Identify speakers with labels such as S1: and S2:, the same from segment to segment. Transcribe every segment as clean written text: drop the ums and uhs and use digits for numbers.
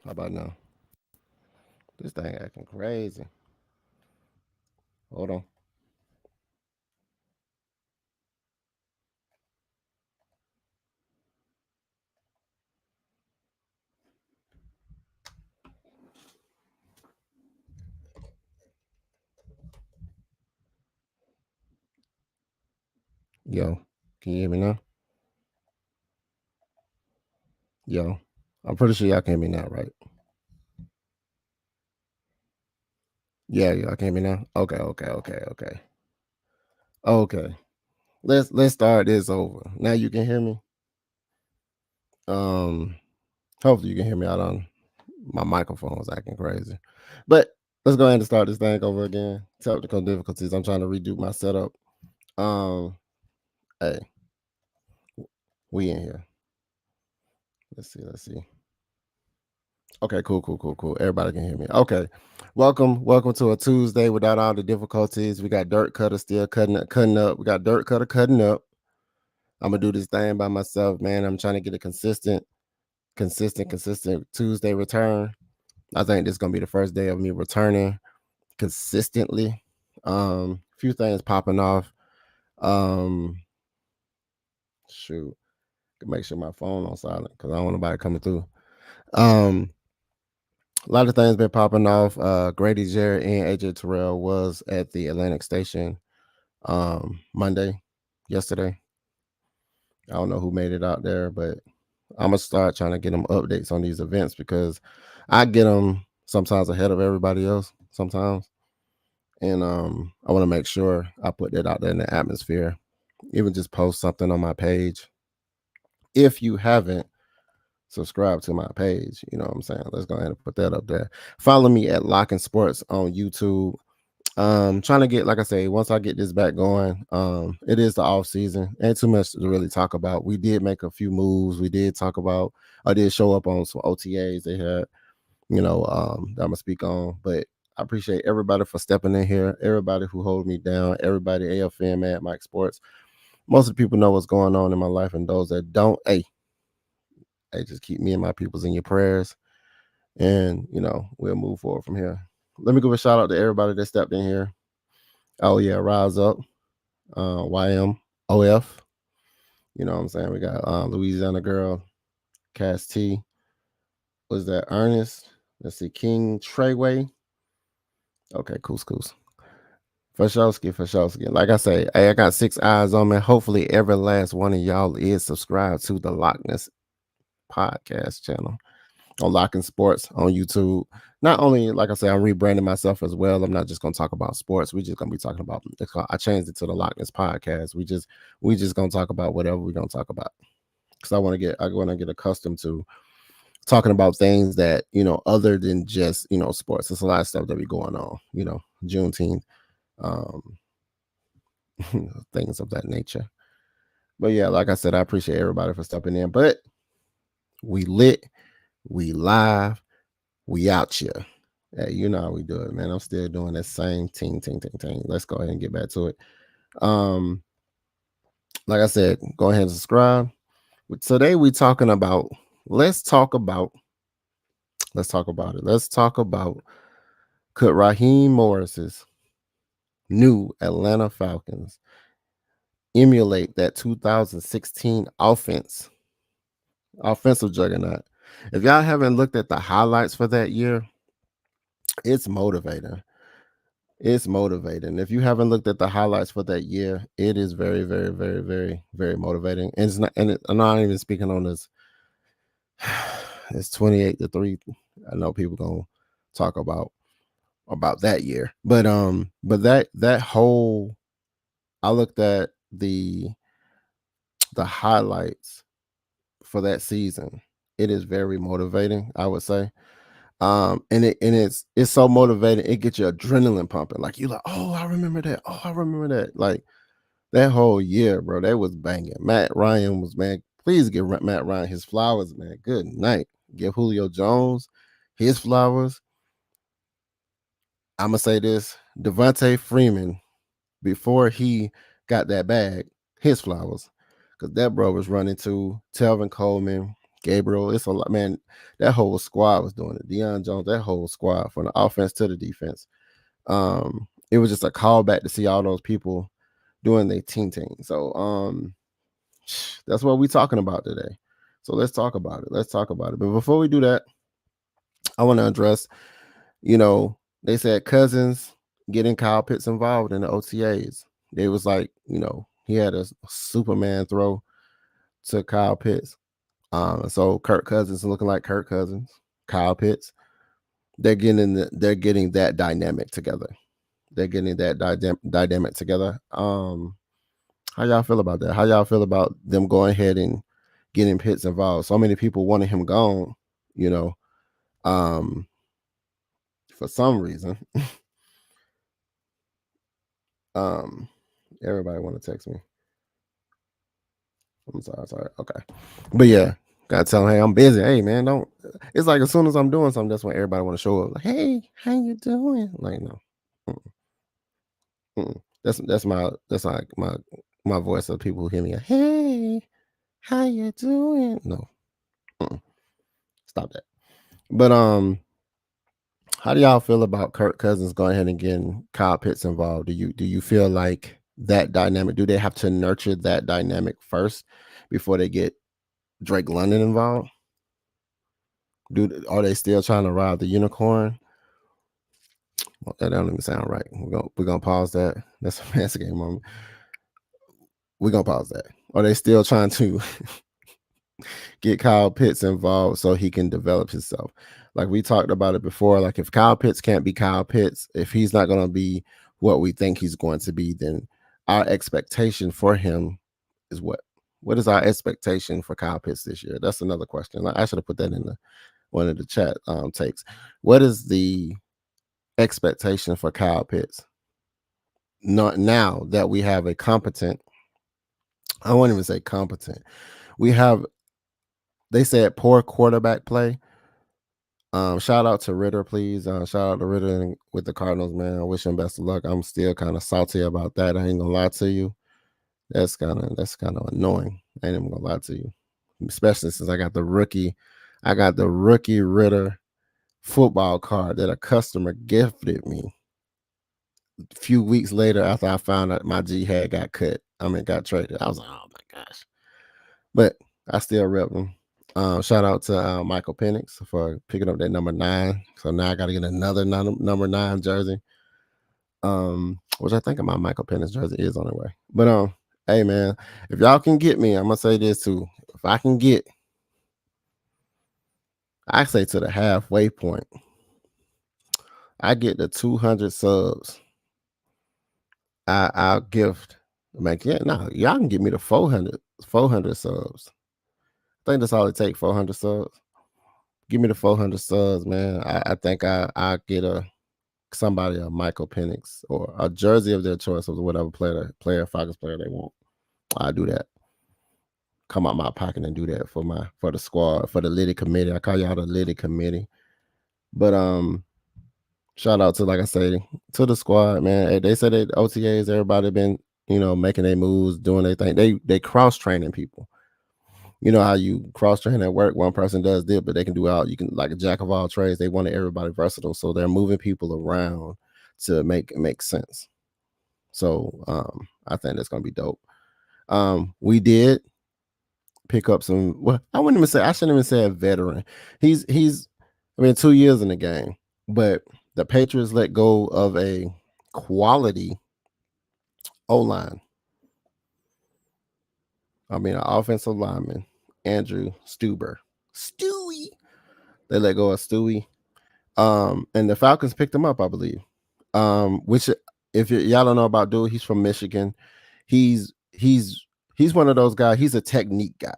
S1: How about now? This thing acting crazy. Hold on. Yo, can you hear me now? Yo, I'm pretty sure y'all can hear me now, right? Yeah, y'all can hear me now. Okay. Okay. Let's start this over. Now you can hear me. Um, hopefully you can hear me out on my microphone was acting crazy. But let's go ahead and start this thing over again. Technical difficulties. I'm trying to redo my setup. Um, hey, we in here. Let's see. Okay, cool. Everybody can hear me. Okay. Welcome to a Tuesday without all the difficulties. We got Dirt Cutter still cutting up. We got Dirt Cutter cutting up. I'm gonna do this thing by myself, man. I'm trying to get a consistent Tuesday return. I think this is gonna be the first day of me returning consistently. Few things popping off. Um, shoot, make sure my phone on silent because I don't want nobody coming through. Um, a lot of things been popping off. Grady Jarrett and AJ Terrell was at the Atlantic Station Monday, yesterday. I don't know who made it out there, but I'm gonna start trying to get them updates on these events because I get them sometimes ahead of everybody else sometimes, and I want to make sure I put that out there in the atmosphere. Even just post something on my page. If you haven't subscribed to my page, you know what I'm saying. Let's go ahead and put that up there. Follow me at Locking Sports on YouTube. Trying to get, like I say, once I get this back going, it is the off season. Ain't too much to really talk about. We did make a few moves. We did talk about, I did show up on some OTAs they had, that I'm gonna speak on. But I appreciate everybody for stepping in here, everybody who hold me down, everybody AFM at Mike Sports. Most of the people know what's going on in my life, and those that don't, hey, just keep me and my peoples in your prayers, and we'll move forward from here. Let me give a shout out to everybody that stepped in here. Oh yeah, Rise Up, YMOF. You know what I'm saying? We got Louisiana Girl, Cass T. Was that Ernest? Let's see, King Treyway. Okay, cool. For Like I say, hey, I got 6 eyes on me. Hopefully, every last one of y'all is subscribed to the Lochness Podcast channel on Locking Sports on YouTube. Not only, like I say, I'm rebranding myself as well. I'm not just gonna talk about sports. We just gonna be talking about. I changed it to the Lochness Podcast. We just gonna talk about whatever we're gonna talk about. Because I want to get accustomed to talking about things that other than just sports. There's a lot of stuff that be going on. Juneteenth, um, things of that nature. But yeah, like I said, I appreciate everybody for stepping in. But we lit, we live, we out here. Hey, you know how we do it, man. I'm still doing that same ting. Let's go ahead and get back to it. Um, like I said, go ahead and subscribe. Today we talking about. Let's talk about. Let's talk about it. Let's talk about could Raheem Morris's new Atlanta Falcons emulate that 2016 offensive juggernaut? If y'all haven't looked at the highlights for that year, it's motivating. It's motivating. If you haven't looked at the highlights for that year, it is very, very, very, very, very motivating. And it's not, I'm not even speaking on this. It's 28-3. I know people gonna talk about that year, but that whole. I looked at the highlights for that season. It is very motivating, I would say. And it's so motivating. It gets your adrenaline pumping. Like you like, oh, I remember that. Oh, I remember that. Like that whole year, bro, that was banging. Matt Ryan was, man. Please give Matt Ryan his flowers, man. Good night. Give Julio Jones his flowers. I'm gonna say this: Devontae Freeman, before he got that bag, his flowers, because that bro was running to Telvin Coleman, Gabriel. It's a lot, man. That whole squad was doing it. Deion Jones, that whole squad from the offense to the defense. It was just a callback to see all those people doing their team. So that's what we're talking about today. So let's talk about it. But before we do that, I want to address, they said Cousins getting Kyle Pitts involved in the OTAs. They was like, he had a Superman throw to Kyle Pitts. So Kirk Cousins looking like Kirk Cousins, Kyle Pitts. They're getting that dynamic together. How y'all feel about that? How y'all feel about them going ahead and getting Pitts involved? So many people wanted him gone, for some reason. Everybody want to text me. I'm sorry. Okay. But yeah, gotta tell them, hey, I'm busy. Hey man, don't. It's like as soon as I'm doing something, that's when everybody want to show up. Like, hey, how you doing? Like, no. That's like my voice of people who hear me. Hey, how you doing? No. Stop that. But how do y'all feel about Kirk Cousins going ahead and getting Kyle Pitts involved? Do you feel like that dynamic? Do they have to nurture that dynamic first before they get Drake London involved? Are they still trying to ride the unicorn? Well, that don't even sound right. We're gonna pause that. That's a fancy game moment. We're gonna pause that. Are they still trying to get Kyle Pitts involved so he can develop himself? Like we talked about it before. Like if Kyle Pitts can't be Kyle Pitts, if he's not gonna be what we think he's going to be, then our expectation for him is what? What is our expectation for Kyle Pitts this year? That's another question. I should have put that in one of the chat takes. What is the expectation for Kyle Pitts? Not now that we have a competent, I won't even say competent. They said poor quarterback play. Shout out to Ritter, please. Shout out to Ritter with the Cardinals, man. I wish him best of luck. I'm still kind of salty about that. I ain't gonna lie to you. That's kind of annoying. I ain't even gonna lie to you, especially since I got the rookie Ritter football card that a customer gifted me a few weeks later after I found out my G had got traded. I was like, oh my gosh. But I still rep them. Shout out to Michael Penix for picking up that number 9. So now I got to get another number 9 jersey. Which I think my Michael Penix jersey is on the way. But hey man, if y'all can get me, I'm gonna say this too. If I can get, I say to the halfway point, I get the 200 subs. I'll gift. Like, yeah, no, y'all can get me the 400 subs. I think that's all it takes, 400 subs. Give me the 400 subs, man. I think I get somebody a Michael Penix or a jersey of their choice of whatever Falcons player they want. I do that. Come out my pocket and do that for the squad, for the Liddy committee. I call y'all the Liddy committee. But shout out to, like I say, to the squad, man. They said that OTAs, everybody been, making their moves, doing their thing. They cross training people. You know how you cross train at work, one person does this, but they can do you can, like a jack of all trades. They wanted everybody versatile, so they're moving people around to make sense. So I think that's gonna be dope. We did pick up some. Well, I shouldn't even say a veteran. He's 2 years in the game, but the Patriots let go of a quality O-line. An offensive lineman, Andrew Stueber. Stewie. They let go of Stewie. And the Falcons picked him up, I believe. Which, if y'all don't know about dude, he's from Michigan. He's one of those guys. He's a technique guy.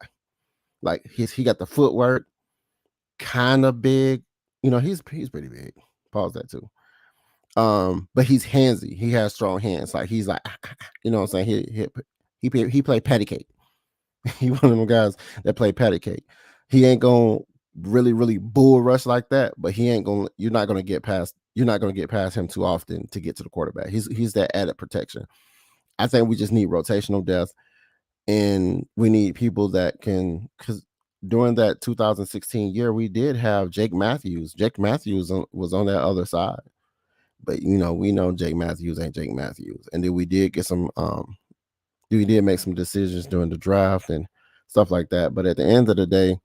S1: Like he got the footwork, kind of big. He's pretty big. Pause that too. But he's handsy. He has strong hands. Like he's like, you know what I'm saying? He played patty cake. He one of them guys that play patty cake. He ain't gonna really bull rush like that, but you're not gonna get past him too often to get to the quarterback. He's that added protection. I think we just need rotational depth, and we need people that can, because during that 2016 year, we did have Jake Matthews. Jake Matthews was on that other side, but we know Jake Matthews ain't Jake Matthews. And then we did get some. We did make some decisions during the draft and stuff like that. But at the end of the day,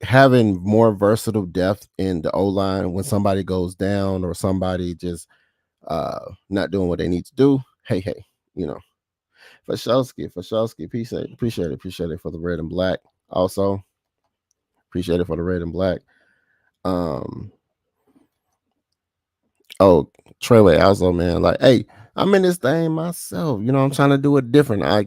S1: having more versatile depth in the O line when somebody goes down or somebody just not doing what they need to do. Hey, you know, Fashowski, appreciate it for the red and black. Also, appreciate it for the red and black. Um, oh, Treyway also, man, like, hey, I'm in this thing myself. I'm trying to do it different. I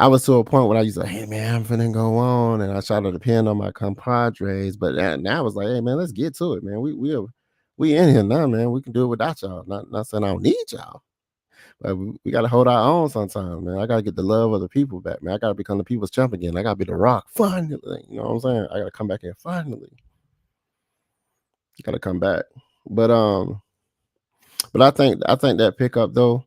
S1: was to a point where I used to, hey man, I'm finna go on, and I try to depend on my compadres. But now it's like, hey man, let's get to it, man. We in here now, man. We can do it without y'all. Not saying I don't need y'all. But we got to hold our own sometimes, man. I got to get the love of the people back, man. I got to become the people's champ again. I got to be the Rock finally. You know what I'm saying? I got to come back here finally. Got to come back. But I think that pickup though,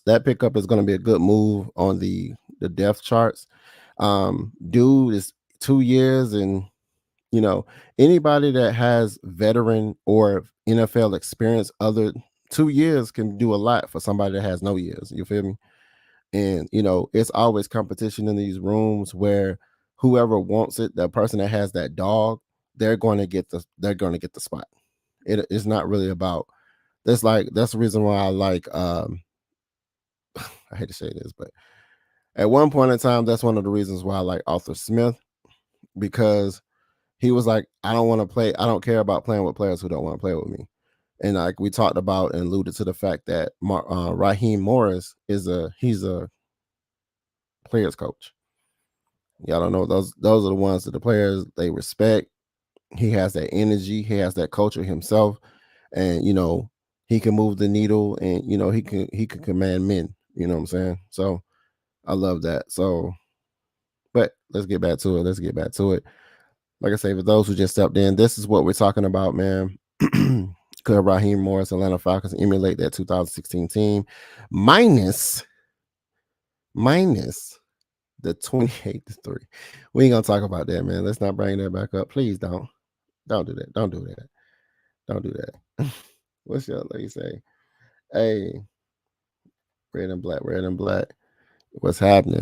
S1: that pickup is going to be a good move on the depth charts. Dude is 2 years, and anybody that has veteran or NFL experience other 2 years can do a lot for somebody that has no years. You feel me? And it's always competition in these rooms where whoever wants it, the person that has that dog, they're going to get the spot. It's not really about that's the reason why I like I hate to say this, but at one point in time, that's one of the reasons why I like Arthur Smith, because he was like, I don't care about playing with players who don't want to play with me. And like we talked about and alluded to the fact that Raheem Morris he's a players coach. Y'all don't know, those are the ones that the players they respect. He has that energy, he has that culture himself, and he can move the needle, and he can command men. You know what I'm saying? So I love that. So, but let's get back to it. Like I say, for those who just stepped in, this is what we're talking about, man. Could Raheem Morris, Atlanta Falcons, emulate that 2016 team minus the 28-3? We ain't gonna talk about that, man. Let's not bring that back up. Please don't do that. Don't do that. What's your lady say? Hey, red and black. What's happening?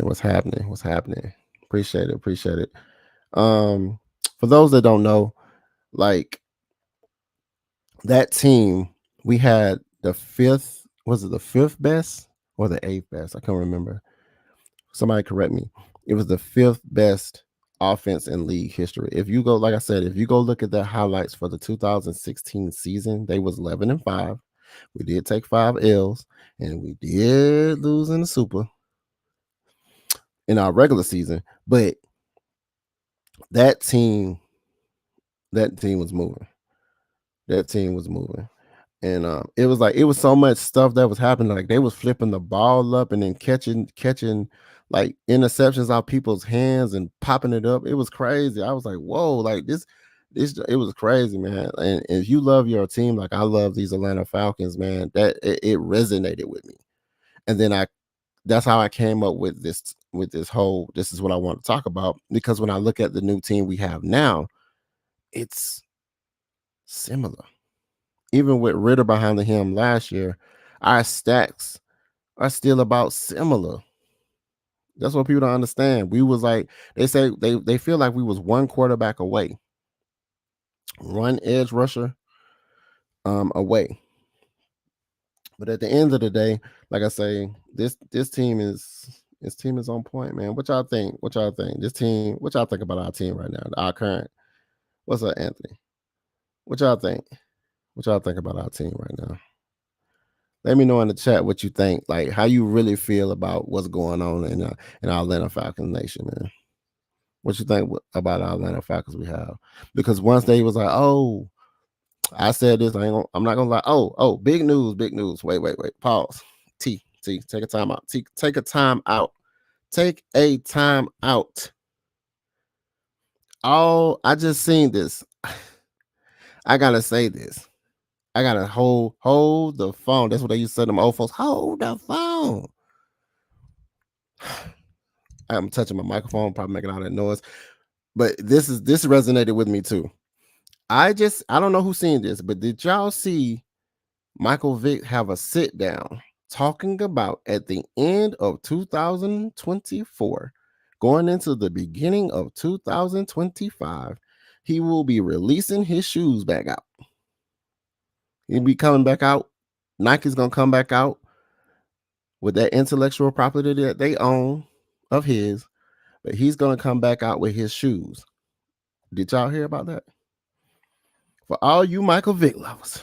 S1: Appreciate it. For those that don't know, like that team, we had the fifth best or the eighth best? I can't remember. Somebody correct me. It was the fifth best offense in league history. If you go, like I said, if you go look at the highlights for the 2016 season, they was 11-5. We did take 5 L's, and we did lose in the Super in our regular season. But that team was moving. And it was so much stuff that was happening. Like they was flipping the ball up and then catching like interceptions out people's hands and popping it up. It was crazy. I was like, whoa, like this it was crazy, man. And if you love your team like I love these Atlanta Falcons, man, that it resonated with me. And then that's how I came up with this whole, this is what I want to talk about, because when I look at the new team we have now, it's similar. Even with Ritter behind the helm last year, our stacks are still about similar. That's what people don't understand. We was like, they say they feel like we was one quarterback away, one edge rusher away. But at the end of the day, like I say, this team is on point, man. What y'all think? This team, what y'all think about our team right now? Our current. What's up, Anthony? What y'all think? What y'all think about our team right now? Let me know in the chat what you think, like how you really feel about what's going on in our Atlanta Falcons nation, man. What you think about our Atlanta Falcons we have? Because once they was like, oh, I said this, I'm not gonna lie. Oh, big news. Wait. Pause. Take a time out. Take a time out. Take a time out. Oh, I just seen this. I gotta say this. I gotta hold the phone. That's what they used to say to them old folks. Hold the phone. I'm touching my microphone, probably making all that noise. But this resonated with me too. I don't know who's seen this, but did y'all see Michael Vick have a sit down talking about at the end of 2024, going into the beginning of 2025, he will be releasing his shoes back out. He'll be coming back out. Nike's gonna come back out with that intellectual property that they own of his, but he's gonna come back out with his shoes. Did y'all hear about that? For all you Michael Vick lovers,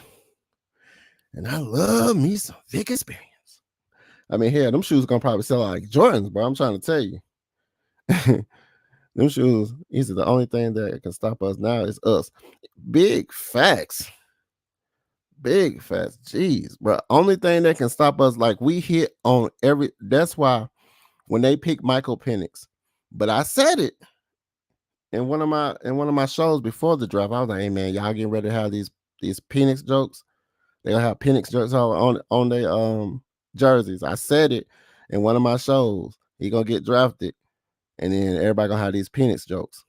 S1: and I love me some Vick experience. I mean, them shoes gonna probably sell like Jordans, bro. I'm trying to tell you. Them shoes, these are the only thing that can stop us now is us. Big facts. Big facts. Jeez, bro. Only thing that can stop us, like we hit on every. That's why when they picked Michael Penix, but I said it in one of my shows before the draft. I was like, hey man, y'all getting ready to have these Penix jokes. They gonna have Penix jokes on their jerseys. I said it in one of my shows. He gonna get drafted, and then everybody gonna have these Penix jokes.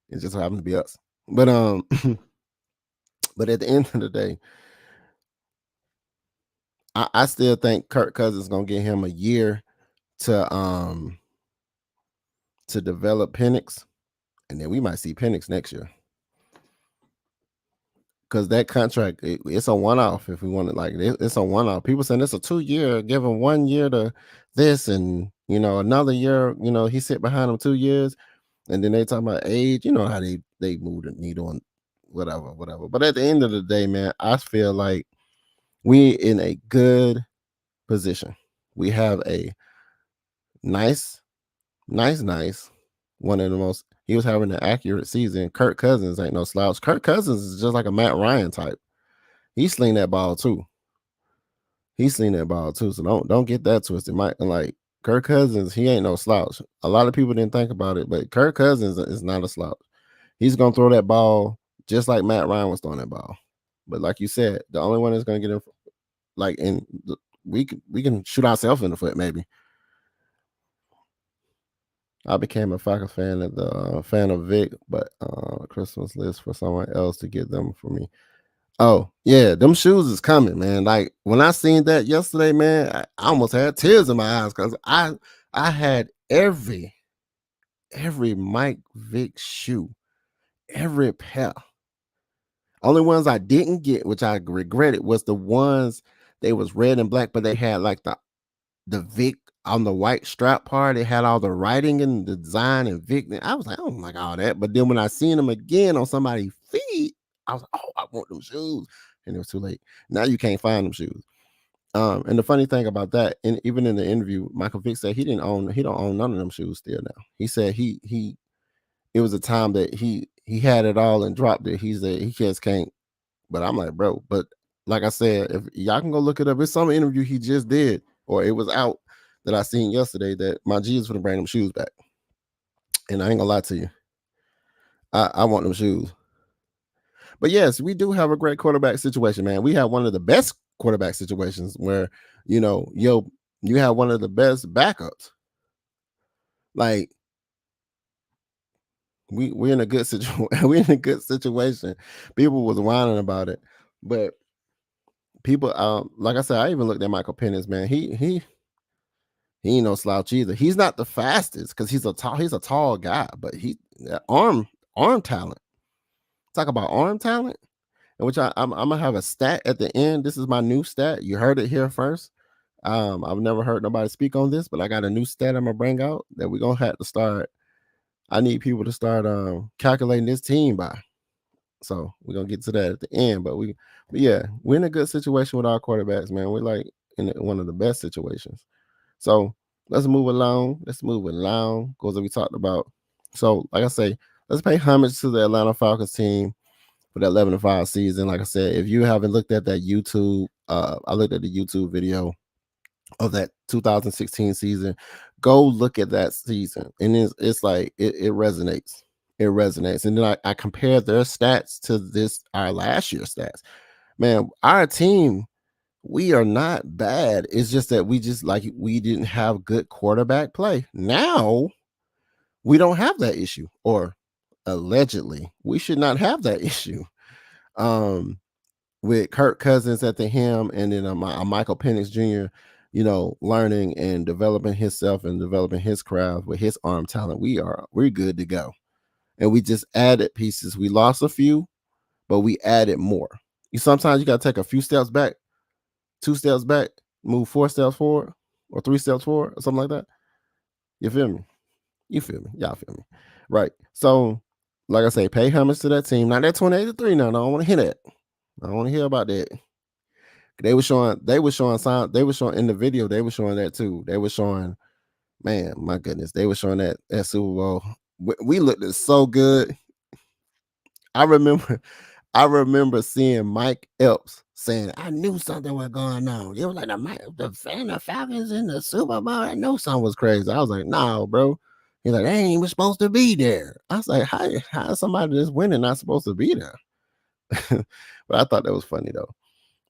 S1: It just happens to be us. But but at the end of the day, I still think Kirk Cousins gonna get him a year to develop Penix, and then we might see Penix next year. Because that contract, it's a one-off. If we want it, like it's a one-off. People saying it's a 2-year, give him 1 year to this, and another year. He sit behind him 2 years, and then they talk about age. You know how they move the needle and whatever. But at the end of the day, man, I feel like we in a good position. We have a nice. One of the most. He was having an accurate season. Kirk Cousins ain't no slouch. Kirk Cousins is just like a Matt Ryan type. He sling that ball too. So don't get that twisted. Like Kirk Cousins, he ain't no slouch. A lot of people didn't think about it, but Kirk Cousins is not a slouch. He's gonna throw that ball just like Matt Ryan was throwing that ball. But like you said, the only one that's gonna get him, like, we can shoot ourselves in the foot maybe. I became a Falcons fan at the fan of Vick, but Christmas list for someone else to get them for me. Oh yeah, them shoes is coming, man. Like when I seen that yesterday, man, I almost had tears in my eyes because I had every Mike Vick shoe, every pair. Only ones I didn't get, which I regretted, was the ones they was red and black, but they had like the Vick on the white strap part. It had all the writing and the design and Vick. I was like, I don't like all that. But then when I seen them again on somebody's feet, I was like, oh, I want them shoes. And it was too late. Now you can't find them shoes. And the funny thing about that, and even in the interview, Michael Vick said he don't own none of them shoes still now. He said it was a time that he had it all and dropped it. He said he just can't. But I'm like, bro, but like I said, if y'all can go look it up, it's some interview he just did, or it was out that I seen yesterday that my G is gonna bring them shoes back. And I ain't gonna lie to you. I want them shoes. But yes, we do have a great quarterback situation, man. We have one of the best quarterback situations where, you have one of the best backups. Like we're in a good situation. We're in a good situation. People was whining about it, but people, like I said, I even looked at Michael Penix, man. He ain't no slouch either. He's not the fastest because he's a tall guy, but he arm talent. Talk about arm talent, and which I'm gonna have a stat at the end. This is my new stat. You heard it here first. I've never heard nobody speak on this, but I got a new stat I'm gonna bring out that we're gonna have to start. I need people to start calculating this team by. So we're gonna get to that at the end. But yeah, we're in a good situation with our quarterbacks, man. We're like in one of the best situations. So let's move along. Because we talked about. So like I say, let's pay homage to the Atlanta Falcons team for that 11-5 season. Like I said, if you haven't looked at that YouTube, I looked at the YouTube video of that 2016 season. Go look at that season, and it's like it resonates. It resonates. And then I compared their stats to our last year's stats. Man, our team We are not bad. It's just that we didn't have good quarterback play. Now we don't have that issue, or allegedly we should not have that issue. Um, with Kirk Cousins at the helm, and then Michael Penix Jr., learning and developing himself and developing his craft with his arm talent, we're good to go. And we just added pieces. We lost a few, but we added more. Sometimes you got to take a few steps back, 2 steps back, move 4 steps forward, or 3 steps forward, or something like that. You feel me? You feel me? Y'all feel me? Right. So, like I say, pay homage to that team. Not that 28-3 now. I don't want to hear that. I don't want to hear about that. They were showing in the video, they were showing that too. They were showing, man, my goodness, they were showing that Super Bowl. We looked so good. I remember I remember seeing Mike Epps saying, I knew something was going on. It was like the Falcons in the Super Bowl. I know something was crazy. I was like, no, bro. He's like, they ain't even supposed to be there. I was like, how is somebody that's winning not supposed to be there? But I thought that was funny though.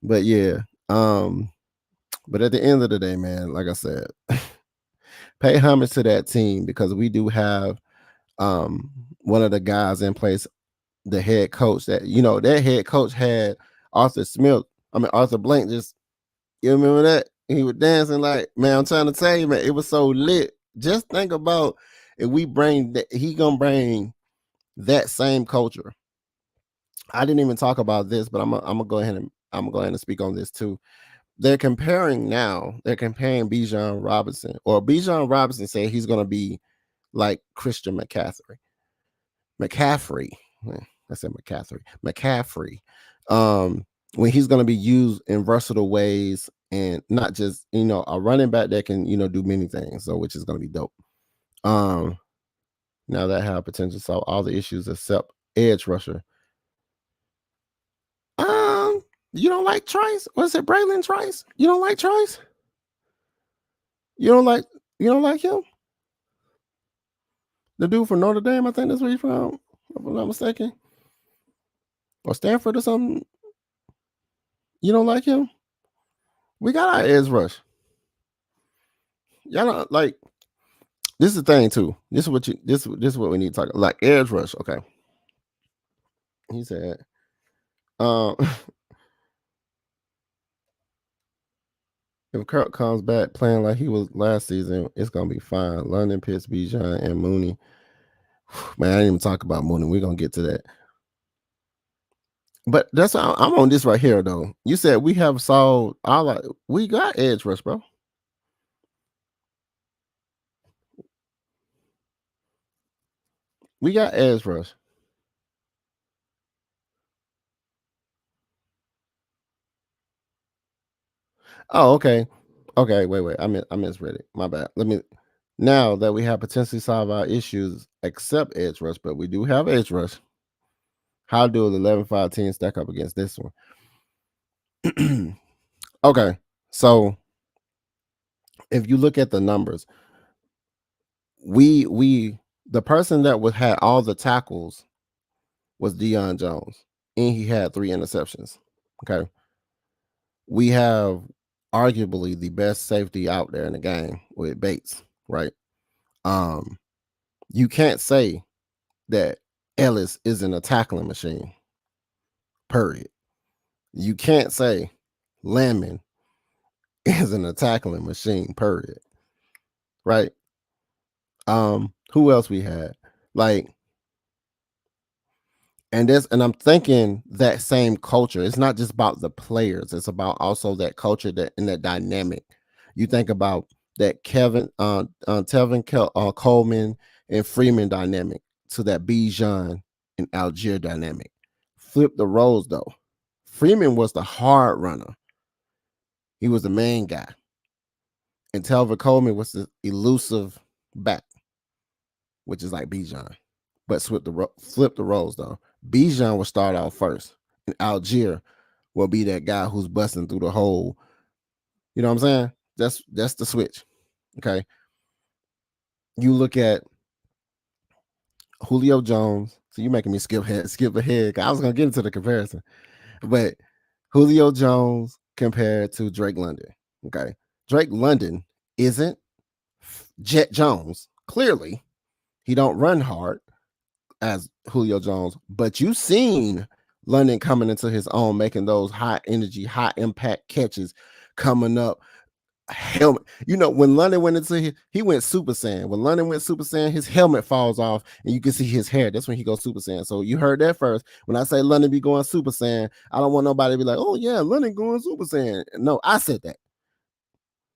S1: But yeah, but at the end of the day, man, like I said, pay homage to that team, because we do have one of the guys in place, the head coach that that head coach had Arthur Blank. Just, you remember that? He was dancing like, man, I'm trying to tell you, man, it was so lit. Just think about if we bring that, he gonna bring that same culture. I didn't even talk about this, but I'm gonna go ahead and speak on this too. They're comparing Bijan Robinson, or Bijan Robinson said he's gonna be like Christian McCaffrey. I said McCaffrey. When he's going to be used in versatile ways, and not just a running back that can do many things. So, which is going to be dope. Now that have potential to solve all the issues except edge rusher. You don't like Trice? What's it, Braylon Trice? You don't like Trice? You don't like him? The dude from Notre Dame, I think that's where he's from, if I'm not mistaken. Or Stanford or something. You don't like him? We got our edge rush. Y'all don't like. This is the thing too. This is what we need to talk like edge rush. Okay. He said, if Kirk comes back playing like he was last season, it's gonna be fine. London, Pitts, Bijan, and Mooney. Man, I didn't even talk about Mooney. We're gonna get to that. But that's why I'm on this right here though. You said we have solved we got edge rush, bro. We got edge rush. Oh, okay. Okay, wait. I misread it. My bad. Now that we have potentially solved our issues, except edge rush, but we do have edge rush. How do the 11-5 team stack up against this one? Okay, so if you look at the numbers, the person that had all the tackles was Deion Jones, and he had 3 interceptions. Okay, we have arguably the best safety out there in the game with Bates, right? You can't say that Ellis isn't a tackling machine. Period. You can't say Lemon isn't a tackling machine. Period. Right? Who else we had? And I'm thinking that same culture. It's not just about the players. It's about also that culture, that dynamic. You think about that Tevin Coleman and Freeman dynamic to that Bijan and Algier dynamic. Flip the roles though. Freeman was the hard runner. He was the main guy. And Tevin Coleman was the elusive back, which is like Bijan. But flip the roles though. Bijan will start out first, and Algier will be that guy who's busting through the hole. You know what I'm saying? That's the switch. Okay. You look at Julio Jones. So you're making me skip ahead. I was gonna get into the comparison, but Julio Jones, compared to Drake London. Okay. Drake London isn't Jet Jones. Clearly, he don't run hard as Julio Jones, but you seen London coming into his own, making those high energy, high impact catches coming up. Helmet. When London went into he went Super Saiyan. When London went Super Saiyan, his helmet falls off and you can see his hair. That's when he goes Super Saiyan. So you heard that first. When I say London be going Super Saiyan, I don't want nobody to be like, oh yeah, London going Super Saiyan. No, I said that.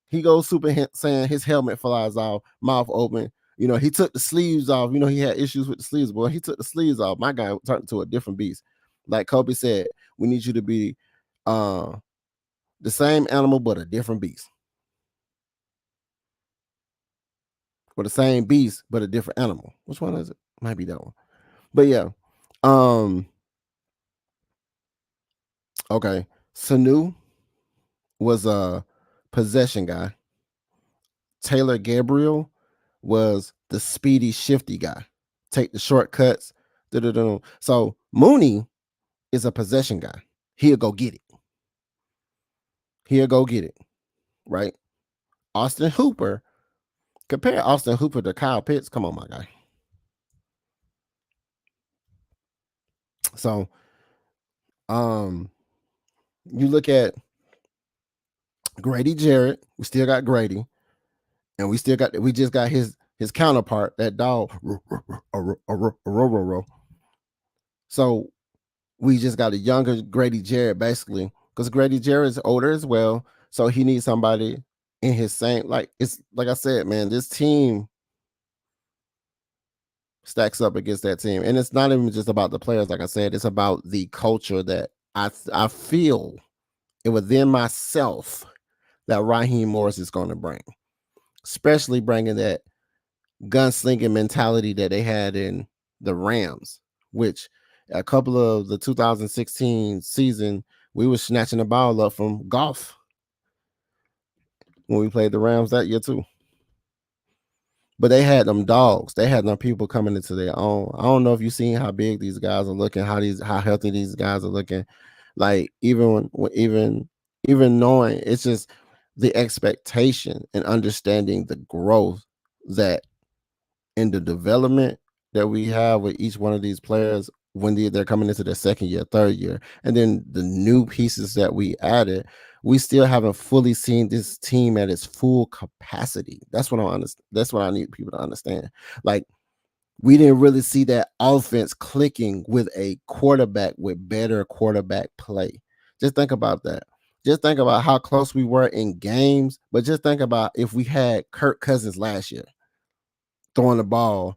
S1: He goes Super Saiyan, his helmet flies off, mouth open. He took the sleeves off. He had issues with the sleeves, boy. He took the sleeves off. My guy turned into a different beast. Like Kobe said, we need you to be the same animal, but a different beast. Or the same beast, but a different animal. Which one is it? Might be that one. But yeah. Okay. Sanu was a possession guy. Taylor Gabriel was the speedy, shifty guy. Take the shortcuts. So Mooney is a possession guy. He'll go get it. Right? Austin Hooper. Compare Austin Hooper to Kyle Pitts. Come on, my guy. So, you look at Grady Jarrett. We still got Grady, and we just got his counterpart, that dog. So we just got a younger Grady Jarrett, basically, because Grady Jarrett is older as well. So he needs somebody in his same, it's like I said, man, this team stacks up against that team. And it's not even just about the players, like I said, it's about the culture that I feel within myself that Raheem Morris is going to bring, especially bringing that gunslinging mentality that they had in the Rams, which a couple of the 2016 season, we were snatching the ball up from Goff when we played the Rams that year too. But they had them dogs. They had them people coming into their own. I don't know if you've seen how big these guys are looking, how healthy these guys are looking. Like even knowing, it's just the expectation and understanding the growth that in the development that we have with each one of these players when they're coming into their second year, third year, and then the new pieces that we added, we still haven't fully seen this team at its full capacity. That's what I understand. That's what I need people to understand. Like, we didn't really see that offense clicking with a quarterback with better quarterback play. Just think about that. Just think about how close we were in games, but just think about if we had Kirk Cousins last year throwing the ball,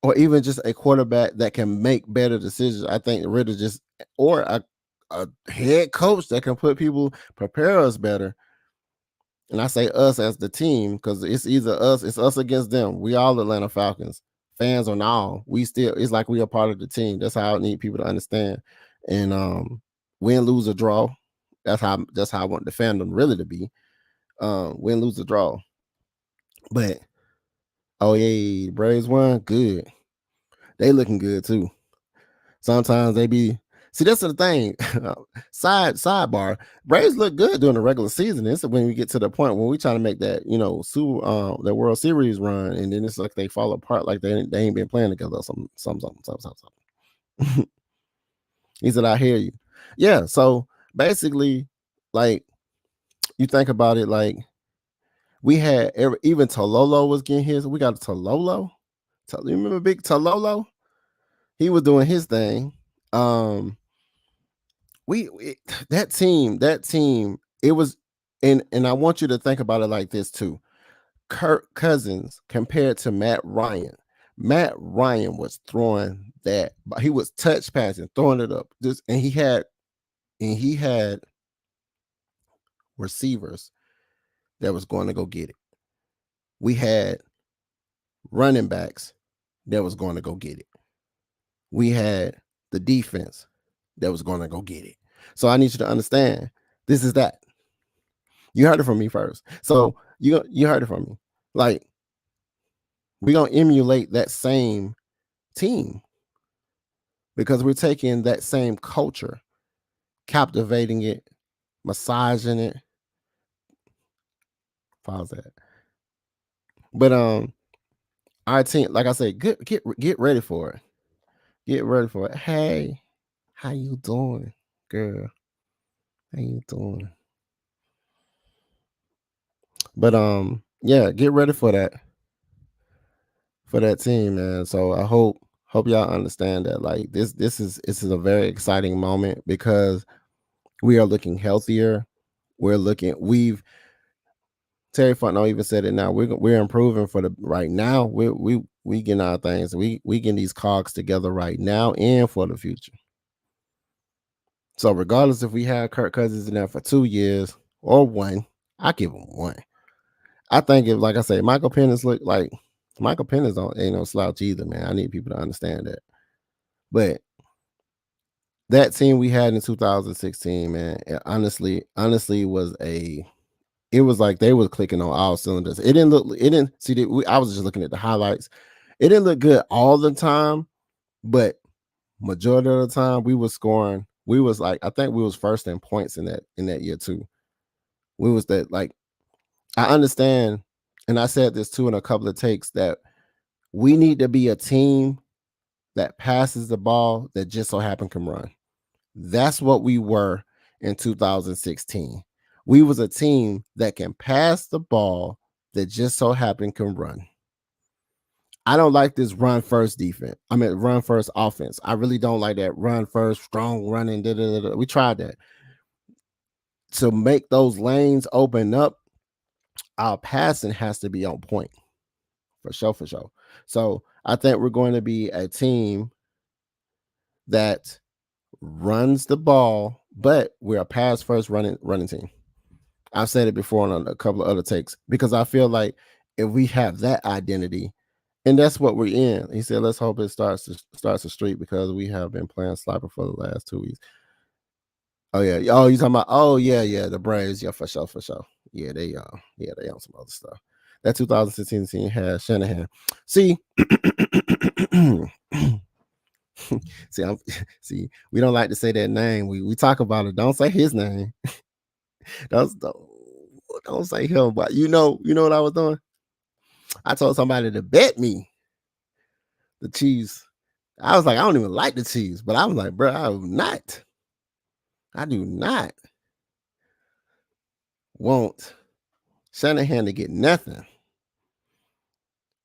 S1: or even just a quarterback that can make better decisions. I think Ritter or a head coach that can prepare us better. And I say us as the team because it's either us, it's us against them. We all Atlanta Falcons fans or not. It's like we are part of the team. That's how I need people to understand. And win, lose, or draw. That's how I want the fandom really to be. Win, lose, or draw. But oh yeah, Braves won. Good. They looking good too. Sometimes they be that's the thing. Sidebar. Braves look good during the regular season. It's when we get to the point when we trying to make that, the World Series run, and then it's like they fall apart, like they ain't been playing together. Some. He said, "I hear you." Yeah. So basically, like, you think about it, like we had even Tololo was getting his. We got Tololo. You remember Big Tololo? He was doing his thing. That team, it was, and I want you to think about it like this too. Kirk Cousins compared to Matt Ryan. Matt Ryan was throwing that, he was touch passing, throwing it up. And he had receivers that was going to go get it. We had running backs that was going to go get it. We had the defense that was going to go get it. So I need you to understand, this is that. You heard it from me first. So you heard it from me. Like, we're going to emulate that same team because we're taking that same culture, captivating it massaging it. Pause that. But our team, like I said, get ready for it. Get ready for it. Hey, how you doing, girl? How you doing? But yeah, get ready for that team, man. So I hope y'all understand that. Like this is a very exciting moment because we are looking healthier. We've Terry Fontenot even said it now. We're improving for the right now. We getting our things. We getting these cogs together right now and for the future. So regardless if we have Kirk Cousins in there for 2 years or one, I give him one. I think if, like I say, Michael Penix look like Michael Penix ain't no slouch either, man. I need people to understand that. But that team we had in 2016, man, it honestly it was like they was clicking on all cylinders. It didn't see. I was just looking at the highlights. It didn't look good all the time, but majority of the time we was scoring. We was like, I think we was first in points in that year too. We was that, like, I understand, and I said this too in a couple of takes, that we need to be a team that passes the ball that just so happen can run. That's what we were in 2016. We was a team that can pass the ball that just so happen can run. I don't like this run first defense. I mean, run first offense. I really don't like that run first, strong running. We tried that. To make those lanes open up, our passing has to be on point. For sure, for sure. So I think we're going to be a team that runs the ball, but we're a pass first running team. I've said it before on a couple of other takes because I feel like if we have that identity, and that's what we're in. He said, let's hope it starts a streak because we have been playing slapper for the last 2 weeks. Oh yeah. Oh, you talking about? Oh yeah. The Braves, yeah, for sure. Yeah, they on some other stuff. That 2016 team had Shanahan. See, we don't like to say that name. We talk about it. Don't say his name. don't say him. But you know what I was doing? I told somebody to bet me the Chiefs. I was like, I don't even like the Chiefs, but I was like, bro, I do not want Shanahan to get nothing.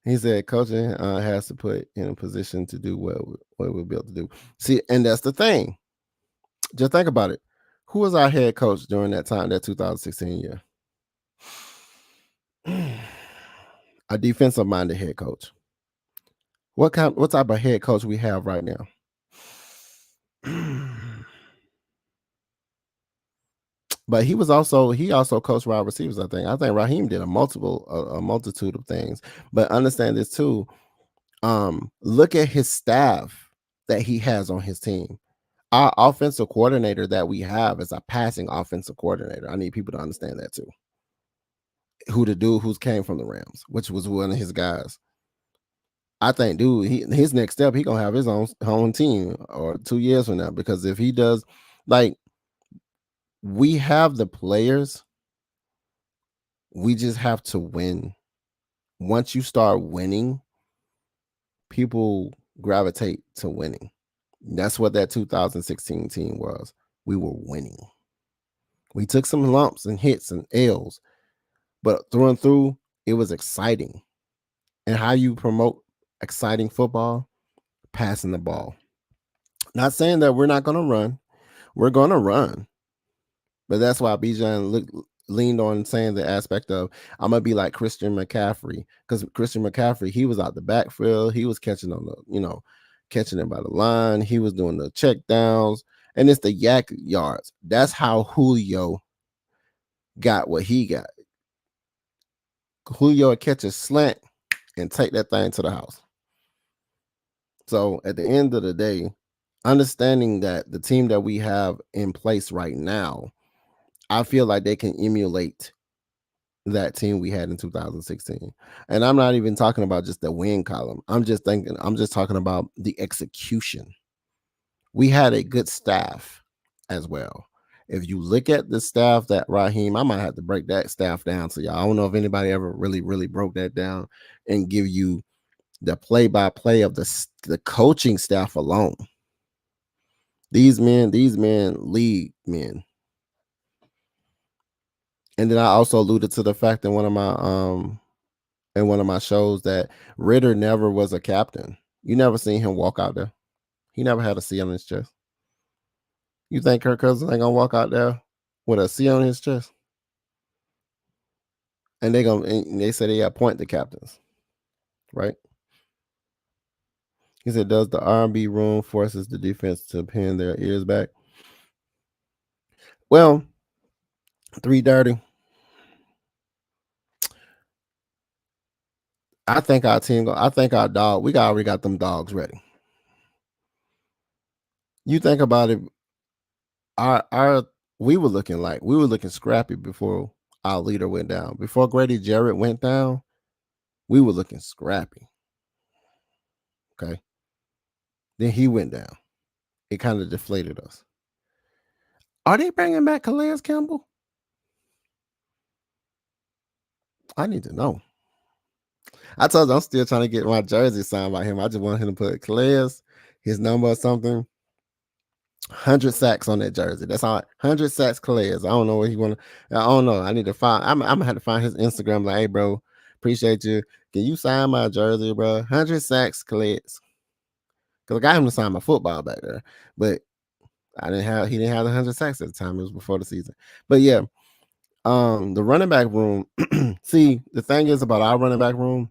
S1: He said coaching has to put in a position to do what we're built to do. See, and that's the thing. Just think about it. Who was our head coach during that time, that 2016 year? A defensive-minded head coach. What type of head coach we have right now? But he also coached wide receivers. I think Raheem did a multitude of things. But understand this too. Look at his staff that he has on his team. Our offensive coordinator that we have is a passing offensive coordinator. I need people to understand that too. Who the dude who came from the Rams, which was one of his guys. I think, dude, his next step, he gonna have his own team or 2 years from now, because if he does, like, we have the players, we just have to win. Once you start winning, people gravitate to winning. That's what that 2016 team was. We were winning. We took some lumps and hits and L's, but through and through, it was exciting. And how you promote exciting football? Passing the ball. Not saying that we're not going to run. We're going to run. But that's why Bijan leaned on saying the aspect of, I'm going to be like Christian McCaffrey. Because Christian McCaffrey, he was out the backfield. He was catching catching it by the line. He was doing the check downs. And it's the yak yards. That's how Julio got what he got. Julio would catch a slant and take that thing to the house. So at the end of the day, understanding that the team that we have in place right now, I feel like they can emulate that team we had in 2016. And I'm not even talking about just the win column. I'm just talking about the execution. We had a good staff as well. If you look at the staff that Raheem, I might have to break that staff down to y'all. I don't know if anybody ever really broke that down and give you the play-by-play of the coaching staff alone. These men, league men. And then I also alluded to the fact in one of my shows that Ritter never was a captain. You never seen him walk out there. He never had a C on his chest. You think Kirk Cousins ain't gonna walk out there with a C on his chest? And they say they appoint the captains, right? He said, does the R&B room forces the defense to pin their ears back? Well, 3:30. I think our team. I think our dog. We already got them dogs ready. You think about it. We were looking scrappy before our leader went down. Before Grady Jarrett went down, we were looking scrappy. Okay. Then he went down. It kind of deflated us. Are they bringing back Calais Campbell? I need to know. I told you I'm still trying to get my jersey signed by him. I just want him to put Calais, his number or something. 100 sacks on that jersey. That's all. 100 sacks Calais. I don't know what he want to. I don't know. I need to find. I'm gonna have to find his Instagram. Like, hey, bro, appreciate you. Can you sign my jersey, bro? 100 sacks Calais. Because I got him to sign my football back there, but he didn't have the 100 sacks at the time. It was before the season. But yeah, the running back room. See, the thing is about our running back room,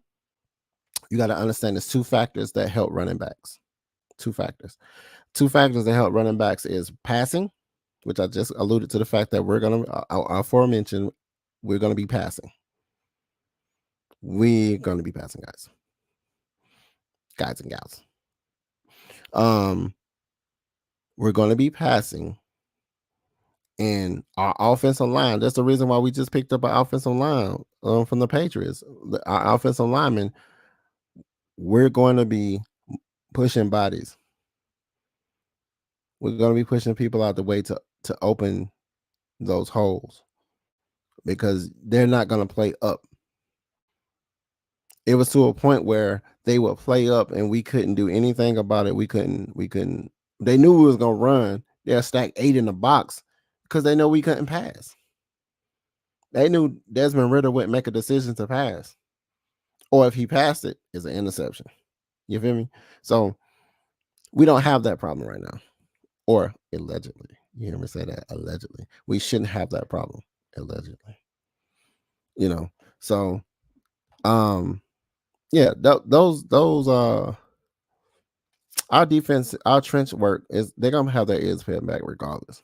S1: you got to understand there's two factors that help running backs. Two factors that help running backs is passing, which I just alluded to the fact that we're going to, aforementioned, we're going to be passing. We're going to be passing, guys and gals. We're going to be passing, and our offensive line. That's the reason why we just picked up an offensive line from the Patriots. Our offensive linemen, we're going to be pushing bodies. We're going to be pushing people out the way to open those holes because they're not going to play up. It was to a point where they would play up and we couldn't do anything about it. We couldn't. They knew we was going to run. They'll stack 8 in the box because they know we couldn't pass. They knew Desmond Ridder wouldn't make a decision to pass. Or if he passed it, it's an interception. You feel me? So we don't have that problem right now. Or allegedly. You hear me say that? Allegedly. We shouldn't have that problem. Allegedly. So yeah, those our defense, our trench work they're gonna have their ears pinned back regardless.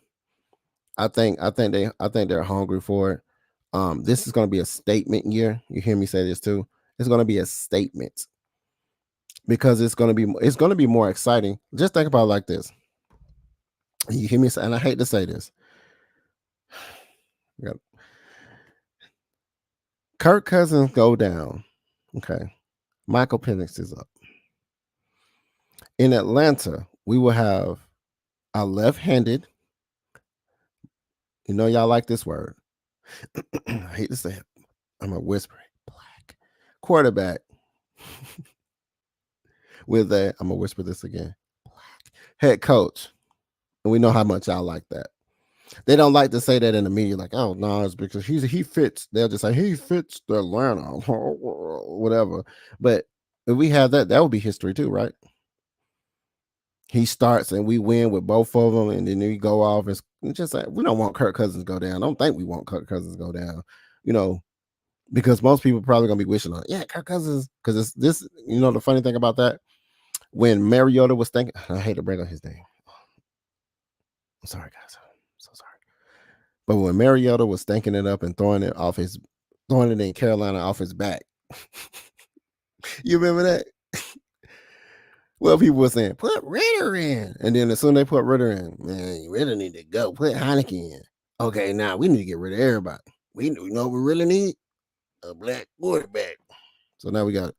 S1: I think they're hungry for it. This is gonna be a statement year. You hear me say this too. It's gonna be a statement because it's gonna be more exciting. Just think about it like this. You hear me say, and I hate to say this. Kirk Cousins go down. Okay. Michael Penix is up. In Atlanta, we will have a left-handed. You know, y'all like this word. I hate to say it. I'm a whisper. Black quarterback with I'm gonna whisper this again. Black head coach. And we know how much y'all like that. They don't like to say that in the media, like, oh no, it's because he fits. They'll just say he fits the Atlanta, whatever. But if we have that would be history too, right? He starts and we win with both of them, and then we go off. It's just like we don't want Kirk Cousins to go down. I don't think we want Kirk Cousins to go down, because most people probably gonna be wishing on, yeah, Kirk Cousins, because it's this. The funny thing about that, when Mariota was thinking, I hate to bring up his name. I'm sorry, guys. I'm so sorry. But when Mariota was thinking it up and throwing it in Carolina off his back, you remember that? Well, people were saying, put Ritter in. And then as soon as they put Ritter in, man, Ritter need to go. Put Heineke in. Okay, now we need to get rid of everybody. We know what we really need? A black quarterback. So now we got it.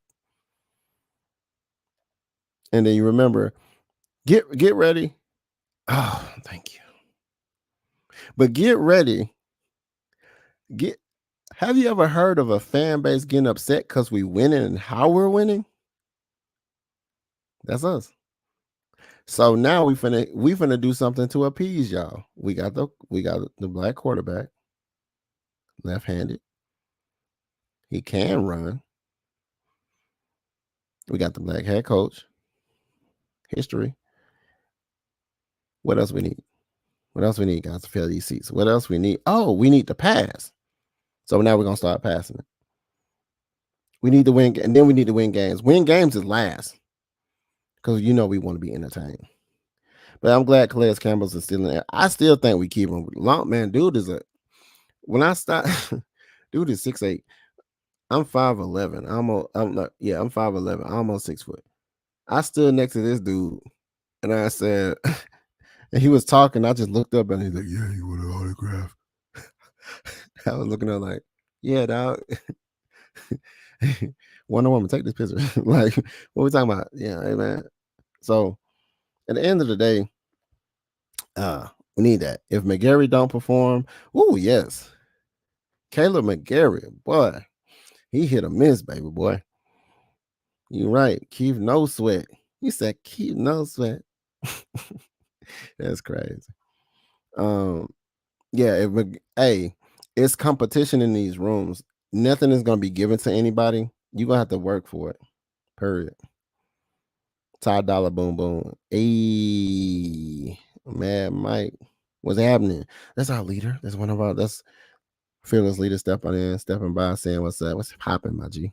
S1: And then you remember, get ready. Oh, thank you. But get ready. Get Have you ever heard of a fan base getting upset because we winning and how we're winning? That's us. So now we finna do something to appease y'all. We got the black quarterback, left-handed. He can run. We got the black head coach. History. What else we need? What else we need, guys, to fill these seats? What else we need? Oh, we need to pass. So now we're gonna start passing it. We need to win, and then we need to win games. Win games is last because we want to be entertained. But I'm glad Calais Campbell's is still in there. I still think we keep him. Long man, dude is a when I start, dude is 6'8". I'm 5'11". I'm 5'11". I'm almost 6 foot. I stood next to this dude and I said, and he was talking. I just looked up and he's like, "Yeah, you want an autograph?" I was looking at like, "Yeah, dog." Wonder Woman, take this picture. Like, what we talking about? Yeah, hey man. So at the end of the day, we need that. If McGarry don't perform, yes. Caleb McGarry, boy, he hit a miss, baby boy. You right. Keith No Sweat. You said Keith No Sweat. That's crazy. Yeah, it's competition in these rooms. Nothing is gonna be given to anybody. You're gonna have to work for it. Period. Ty Dollar Boom Boom. Hey, Mad Mike. What's happening? That's our leader. That's fearless leader stepping by, saying what's up. What's popping, my G?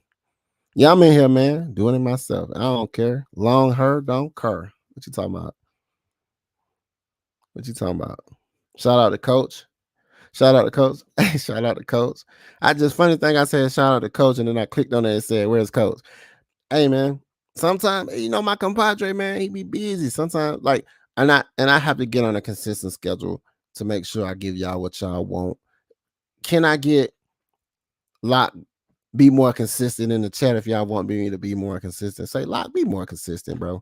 S1: Yeah, I'm in here, man. Doing it myself. I don't care. Long hair, don't care. What you talking about? What you talking about? Shout out to Coach. Shout out to Coach. Shout out to Coach. Funny thing, I said shout out to Coach, and then I clicked on it and said, "Where's Coach?" Hey, man. Sometimes my compadre, man, he be busy. Sometimes, and I have to get on a consistent schedule to make sure I give y'all what y'all want. Can I get Lock be more consistent in the chat if y'all want me to be more consistent? Say, Lock, be more consistent, bro.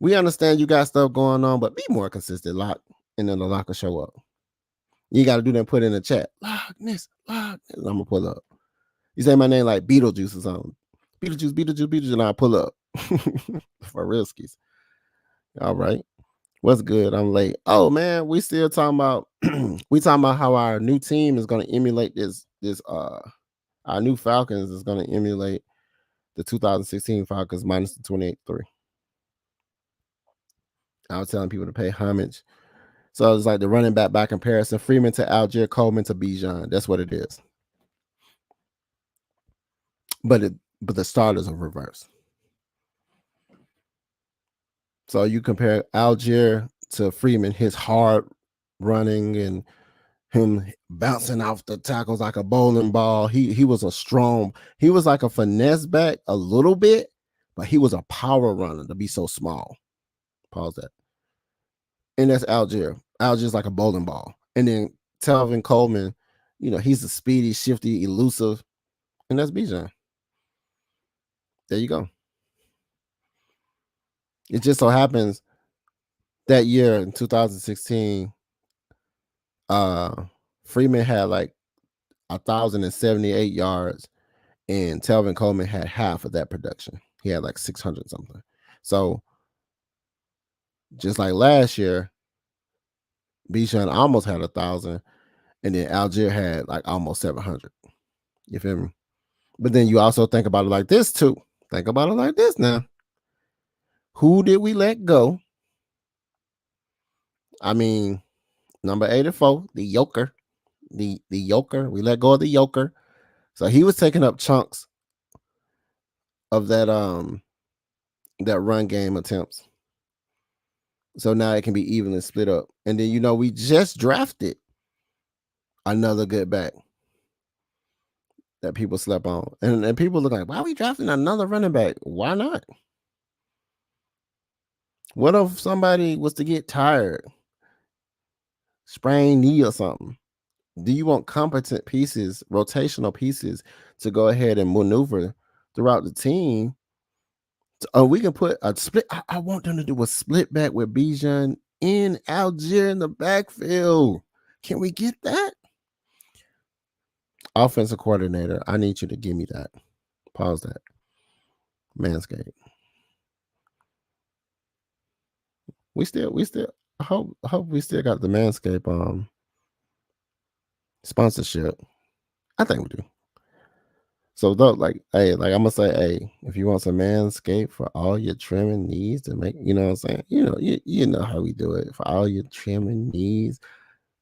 S1: We understand you got stuff going on, but be more consistent, Lock, and then the Lock will show up. You got to do that. Put in the chat, Lochness. I'm gonna pull up. You say my name like Beetlejuice or something. Beetlejuice, and I pull up for Riskies. All right. What's good? I'm late. Oh man, we still talking about how our new team is gonna emulate this our new Falcons is gonna emulate the 2016 Falcons minus the 28-3. I was telling people to pay homage. So it's like the running back by comparison, Freeman to Algier, Coleman to Bijan. That's what it is. But the starters are reversed. So you compare Algier to Freeman, his hard running and him bouncing off the tackles like a bowling ball. He was he was like a finesse back a little bit, but he was a power runner to be so small. Pause that. And that's Algier. Algier's like a bowling ball. And then Telvin Coleman, he's a speedy, shifty, elusive. And that's Bijan. There you go. It just so happens that year in 2016, Freeman had like 1,078 yards, and Telvin Coleman had half of that production. He had like 600 something. So just like last year, Bijan almost had 1,000, and then Algier had like almost 700. You feel me? But then you also think about it like this too. Think about it like this now. Who did we let go? I mean, number 84, the Yoker. The Yoker. We let go of the Yoker. So he was taking up chunks of that run game attempts. So now it can be evenly split up. And then we just drafted another good back that people slept on. And people look like, why are we drafting another running back? Why not? What if somebody was to get tired, sprain knee or something? Do you want competent pieces, rotational pieces, to go ahead and maneuver throughout the team? We can put a split. I want them to do a split back with Bijan in Algier in the backfield. Can we get that? Offensive coordinator, I need you to give me that. Pause that. Manscaped. We still I hope we still got the Manscaped sponsorship. I think we do. So though, like, hey, like I'm gonna say, hey, if you want some Manscaped for all your trimming needs to make, you know what I'm saying? You know how we do it for all your trimming needs.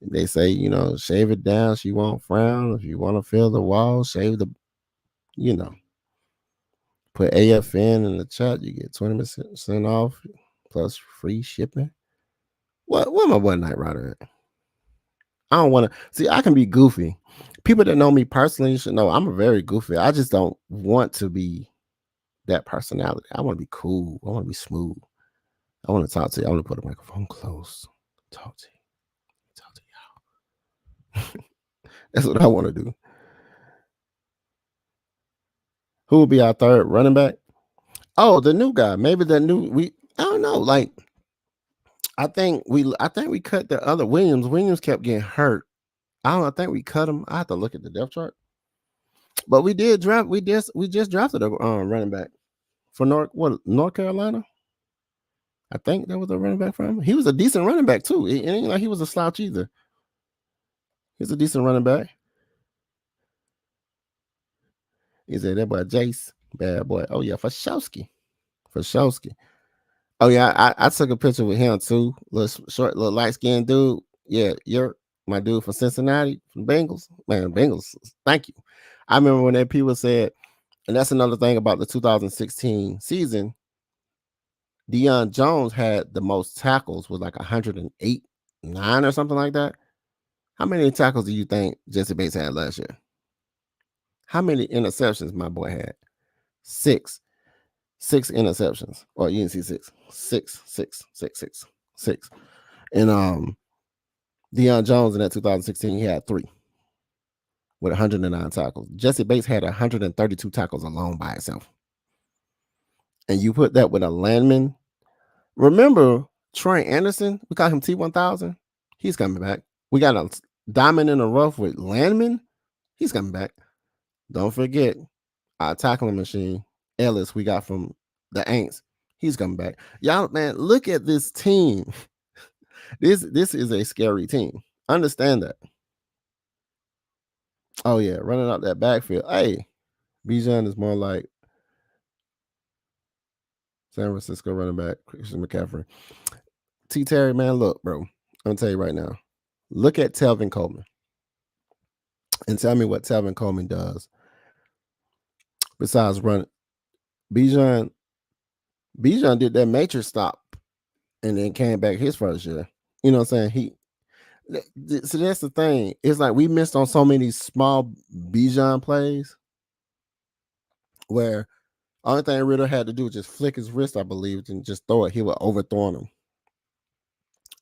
S1: They say, shave it down so you won't frown. If you want to feel the wall, shave the, you know, put AFN in the chat. You get 20% off plus free shipping. What my boy Knight Rider at? I don't want to see. I can be goofy. People that know me personally should know I'm a very goofy. I just don't want to be that personality. I want to be cool. I want to be smooth. I want to talk to you. I want to put a microphone close. Talk to you. Talk to y'all. That's what I want to do. Who will be our third running back? Oh, the new guy. Maybe the new I don't know. Like I think we cut the other Williams. Williams kept getting hurt. I think we cut him. I have to look at the depth chart. But we did draft. We just drafted a running back for North Carolina. I think that was a running back for him. He was a decent running back too. It ain't like he was a slouch either. He's a decent running back. He said that boy Jace, bad boy. Oh yeah, for Showski. Oh yeah, I took a picture with him too. Little short, little light skinned dude. Yeah, you're my dude from Cincinnati, from Bengals. Man, Bengals. Thank you. I remember when that people said, and that's another thing about the 2016 season. Deion Jones had the most tackles with like 108, 9 or something like that. How many tackles do you think Jesse Bates had last year? How many interceptions my boy had? 6. 6 interceptions. Or you didn't see 6. 6. And Deion Jones in that 2016, he had 3 with 109 tackles. Jesse Bates had 132 tackles alone by itself. And you put that with a Landman. Remember Troy Anderson? We call him T1000. He's coming back. We got a diamond in the rough with Landman. He's coming back. Don't forget our tackling machine, Ellis, we got from the Aints. He's coming back. Y'all, man, look at this team. This is a scary team. Understand that. Oh, yeah, running out that backfield. Hey, Bijan is more like San Francisco running back, Christian McCaffrey. T. Terry, man, look, bro. I'm going to tell you right now. Look at Telvin Coleman and tell me what Telvin Coleman does besides run. Bijan did that matrix stop and then came back his first year. You know what I'm saying? So that's the thing. It's like we missed on so many small Bijan plays where only thing Ritter had to do was just flick his wrist, I believe, and just throw it. He would overthrow him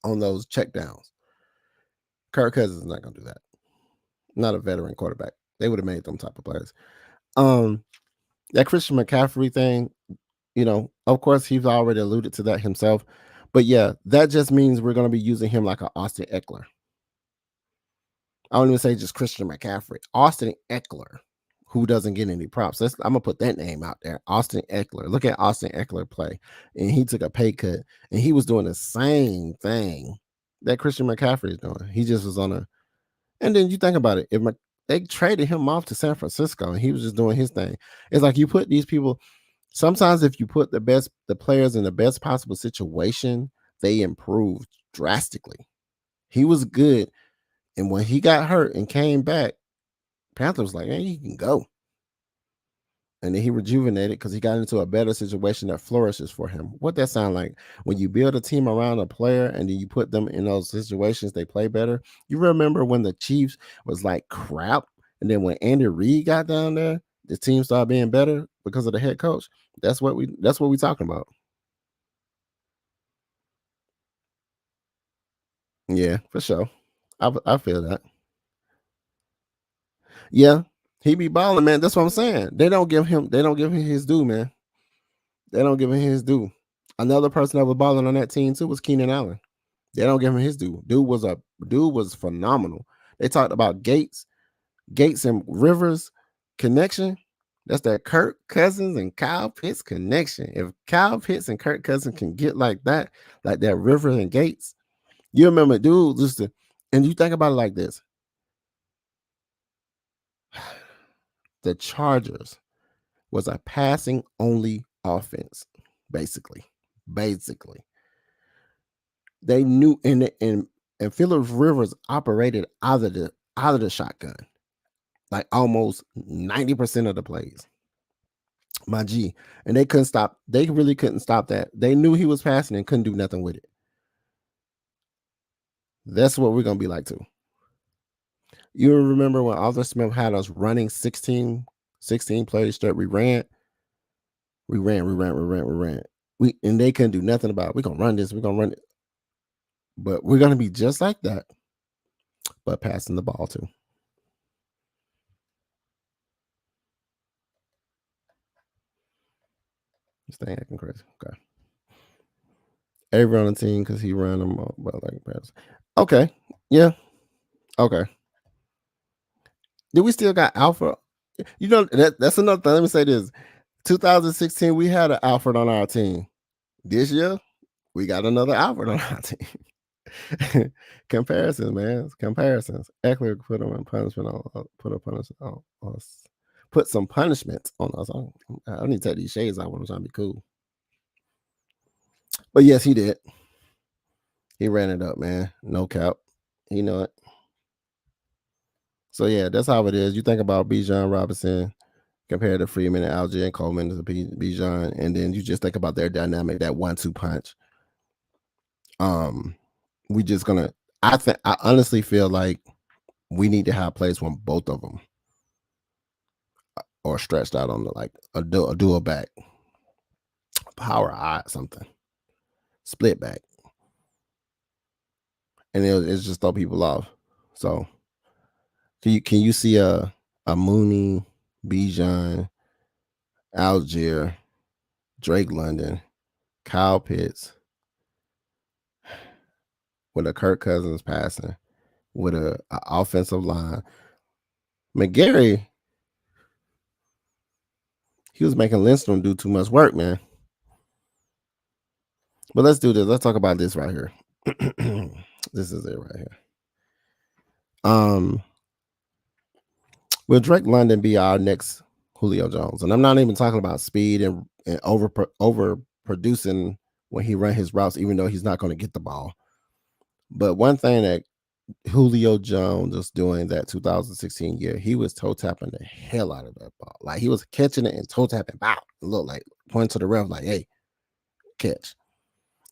S1: on those checkdowns. Kirk Cousins is not going to do that. Not a veteran quarterback. They would have made them type of players. That Christian McCaffrey thing, of course, he's already alluded to that himself. But yeah, that just means we're going to be using him like an Austin Eckler. I don't even say just Christian McCaffrey. Austin Eckler, who doesn't get any props. I'm going to put that name out there. Austin Eckler. Look at Austin Eckler play. And he took a pay cut. And he was doing the same thing that Christian McCaffrey is doing. He just was on a... And then you think about it. If they traded him off to San Francisco and he was just doing his thing. It's like you put these people... Sometimes if you put the players in the best possible situation, they improve drastically. He was good. And when he got hurt and came back, Panthers was like, hey, he can go. And then he rejuvenated because he got into a better situation that flourishes for him. What that sound like? When you build a team around a player and then you put them in those situations, they play better. You remember when the Chiefs was like crap, and then when Andy Reid got down there, the team started being better because of the head coach. That's what we talking about. Yeah, for sure. I feel that. Yeah, he be balling, man. That's what I'm saying. They don't give him his due, man. They don't give him his due. Another person that was balling on that team too was Keenan Allen. They don't give him his due. Dude was phenomenal. They talked about Gates and Rivers connection. That's that Kirk Cousins and Kyle Pitts connection. If Kyle Pitts and Kirk Cousins can get like that Rivers and Gates, you remember dude used to, and you think about it like this. The Chargers was a passing only offense, basically. Basically. They knew and Phillips Rivers operated out of the shotgun. Like almost 90% of the plays. My G. And they couldn't stop. They really couldn't stop that. They knew he was passing and couldn't do nothing with it. That's what we're gonna be like too. You remember when Arthur Smith had us running 16 plays straight? We ran. And they couldn't do nothing about it. We're gonna run this, we're gonna run it. But we're gonna be just like that, but passing the ball too. This thing acting crazy. Okay. Everyone on the team because he ran them all, but like pass. Okay. Yeah. Okay. Do we still got Alfred? You know, that's another thing. Let me say this. 2016, we had an Alfred on our team. This year, we got another Alfred on our team. Comparisons, man. Comparisons. Eckler put him in punishment on put a punishment on us. Put some punishment on us. I need to take these shades out when I'm trying to be cool. But yes, he did. He ran it up, man. No cap. You know it. So yeah, that's how it is. You think about Bijan Robinson compared to Freeman and Algier and Coleman to Bijan, and then you just think about their dynamic, that 1-2 punch. We just gonna. I honestly feel like we need to have plays when both of them are stretched out on the like a dual back, power eye something, split back, and it's just throw people off. So can you see a Mooney, Bijan, Algier, Drake London, Kyle Pitts with a Kirk Cousins passing, with a offensive line. McGarry, he was making Lindstrom do too much work, man. But let's do this. Let's talk about this right here. This is it right here. Will Drake London be our next Julio Jones? And I'm not even talking about speed and over producing when he run his routes, even though he's not going to get the ball. But one thing that Julio Jones was doing that 2016 year, he was toe tapping the hell out of that ball. Like he was catching it and toe tapping, bow. Look like pointing to the ref, like, hey, catch.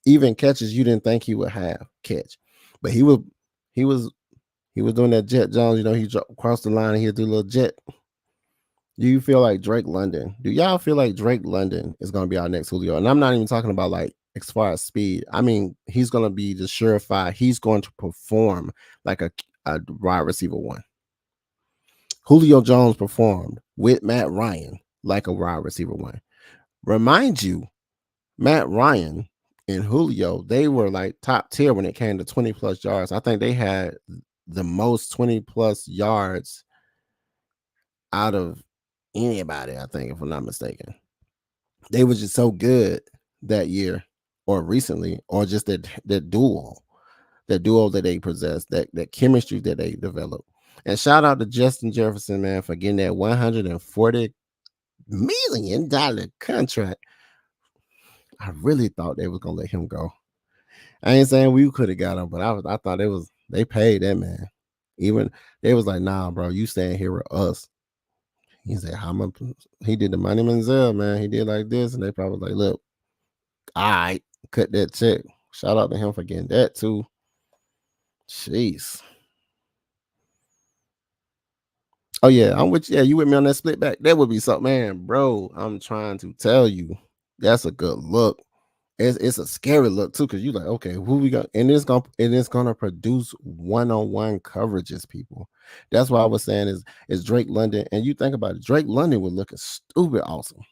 S1: Even catches you didn't think he would have catch. But he was doing that Jet Jones, you know, he crossed the line and he'd do a little jet. Do you feel like Drake London? Do y'all feel like Drake London is going to be our next Julio? And I'm not even talking about like as far as speed. I mean, he's going to be the surefire. He's going to perform like a wide receiver one. Julio Jones performed with Matt Ryan like a wide receiver one. Remind you, Matt Ryan and Julio, they were like top tier when it came to 20 plus yards. I think they had the most 20 plus yards out of anybody, I think, if I'm not mistaken. They were just so good that year or recently, or just that duo that they possessed, that chemistry that they developed. And shout out to Justin Jefferson, man, for getting that $140 million contract. I really thought they was gonna let him go. I ain't saying we could have got him, but I thought they paid that man. Even they was like, nah, bro, you staying here with us. He said, how much? He did the Money Manziel, man. He did like this, and they probably like, look, all right, cut that check. Shout out to him for getting that too. Jeez. Oh yeah, I'm with you. Yeah, you with me on that split back? That would be something, man, bro. I'm trying to tell you, that's a good look. It's a scary look too, because you like, okay, who we got? And it's gonna produce one-on-one coverages, people. That's why I was saying is Drake London, and you think about it, Drake London was looking stupid awesome.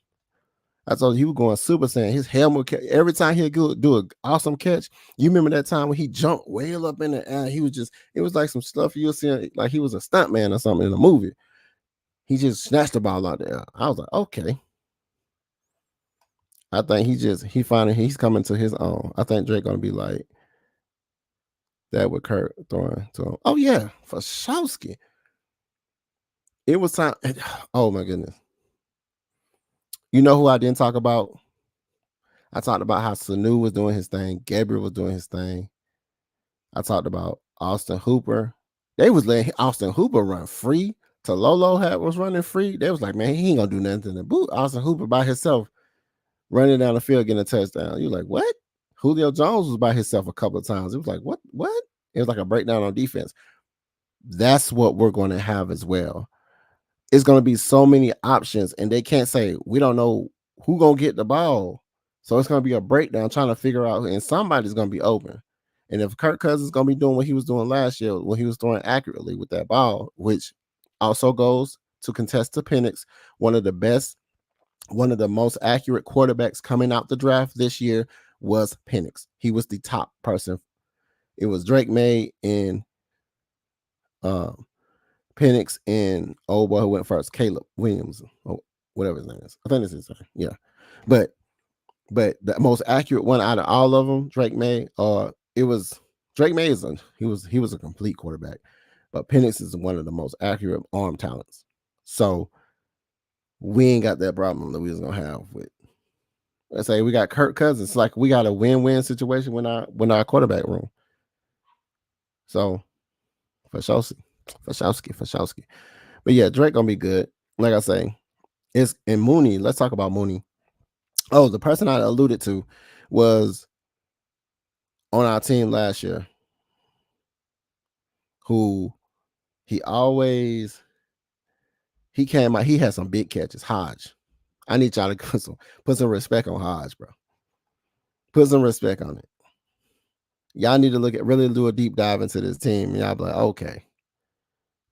S1: I told you he was going Super Saiyan. His helmet, every time he'd do an awesome catch. You remember that time when he jumped way up in the air? He was just, it was like some stuff you were seeing, like he was a stuntman or something in a movie. He just snatched the ball out there. I was like, okay. I think he's coming to his own. I think Drake gonna be like that with Kurt throwing to him. Oh yeah, for Showski. It was time. Oh my goodness. You know who I didn't talk about? I talked about how Sanu was doing his thing. Gabriel was doing his thing. I talked about Austin Hooper. They was letting Austin Hooper run free. Lolo was running free. They was like, man, he ain't gonna do nothing to boot Austin Hooper by himself running down the field getting a touchdown. You're like, what? Julio Jones was by himself a couple of times. It was like, what? It was like a breakdown on defense. That's what we're going to have as well. It's going to be so many options, and they can't say, we don't know who going to get the ball. So it's going to be a breakdown trying to figure out, and somebody's going to be open. And if Kirk Cousins is going to be doing what he was doing last year when he was throwing accurately with that ball, which also goes to contest to Penix, one of the most accurate quarterbacks coming out the draft this year was Penix. He was the top person. It was Drake May and Penix and old boy who went first, Caleb Williams, or whatever his name is. I think this is his name. Yeah. But the most accurate one out of all of them, Drake May, Drake May he was a complete quarterback. But Penix is one of the most accurate arm talents. So we ain't got that problem that we was gonna have with. Let's say we got Kirk Cousins. Like we got a win-win situation when our quarterback room. So Fashowski. But yeah, Drake gonna be good. Like I say, it's in Mooney. Let's talk about Mooney. Oh, the person I alluded to was on our team last year, who he came out. He had some big catches. Hodge. I need y'all to put some respect on Hodge, bro. Put some respect on it. Y'all need to really do a deep dive into this team. And y'all be like, okay.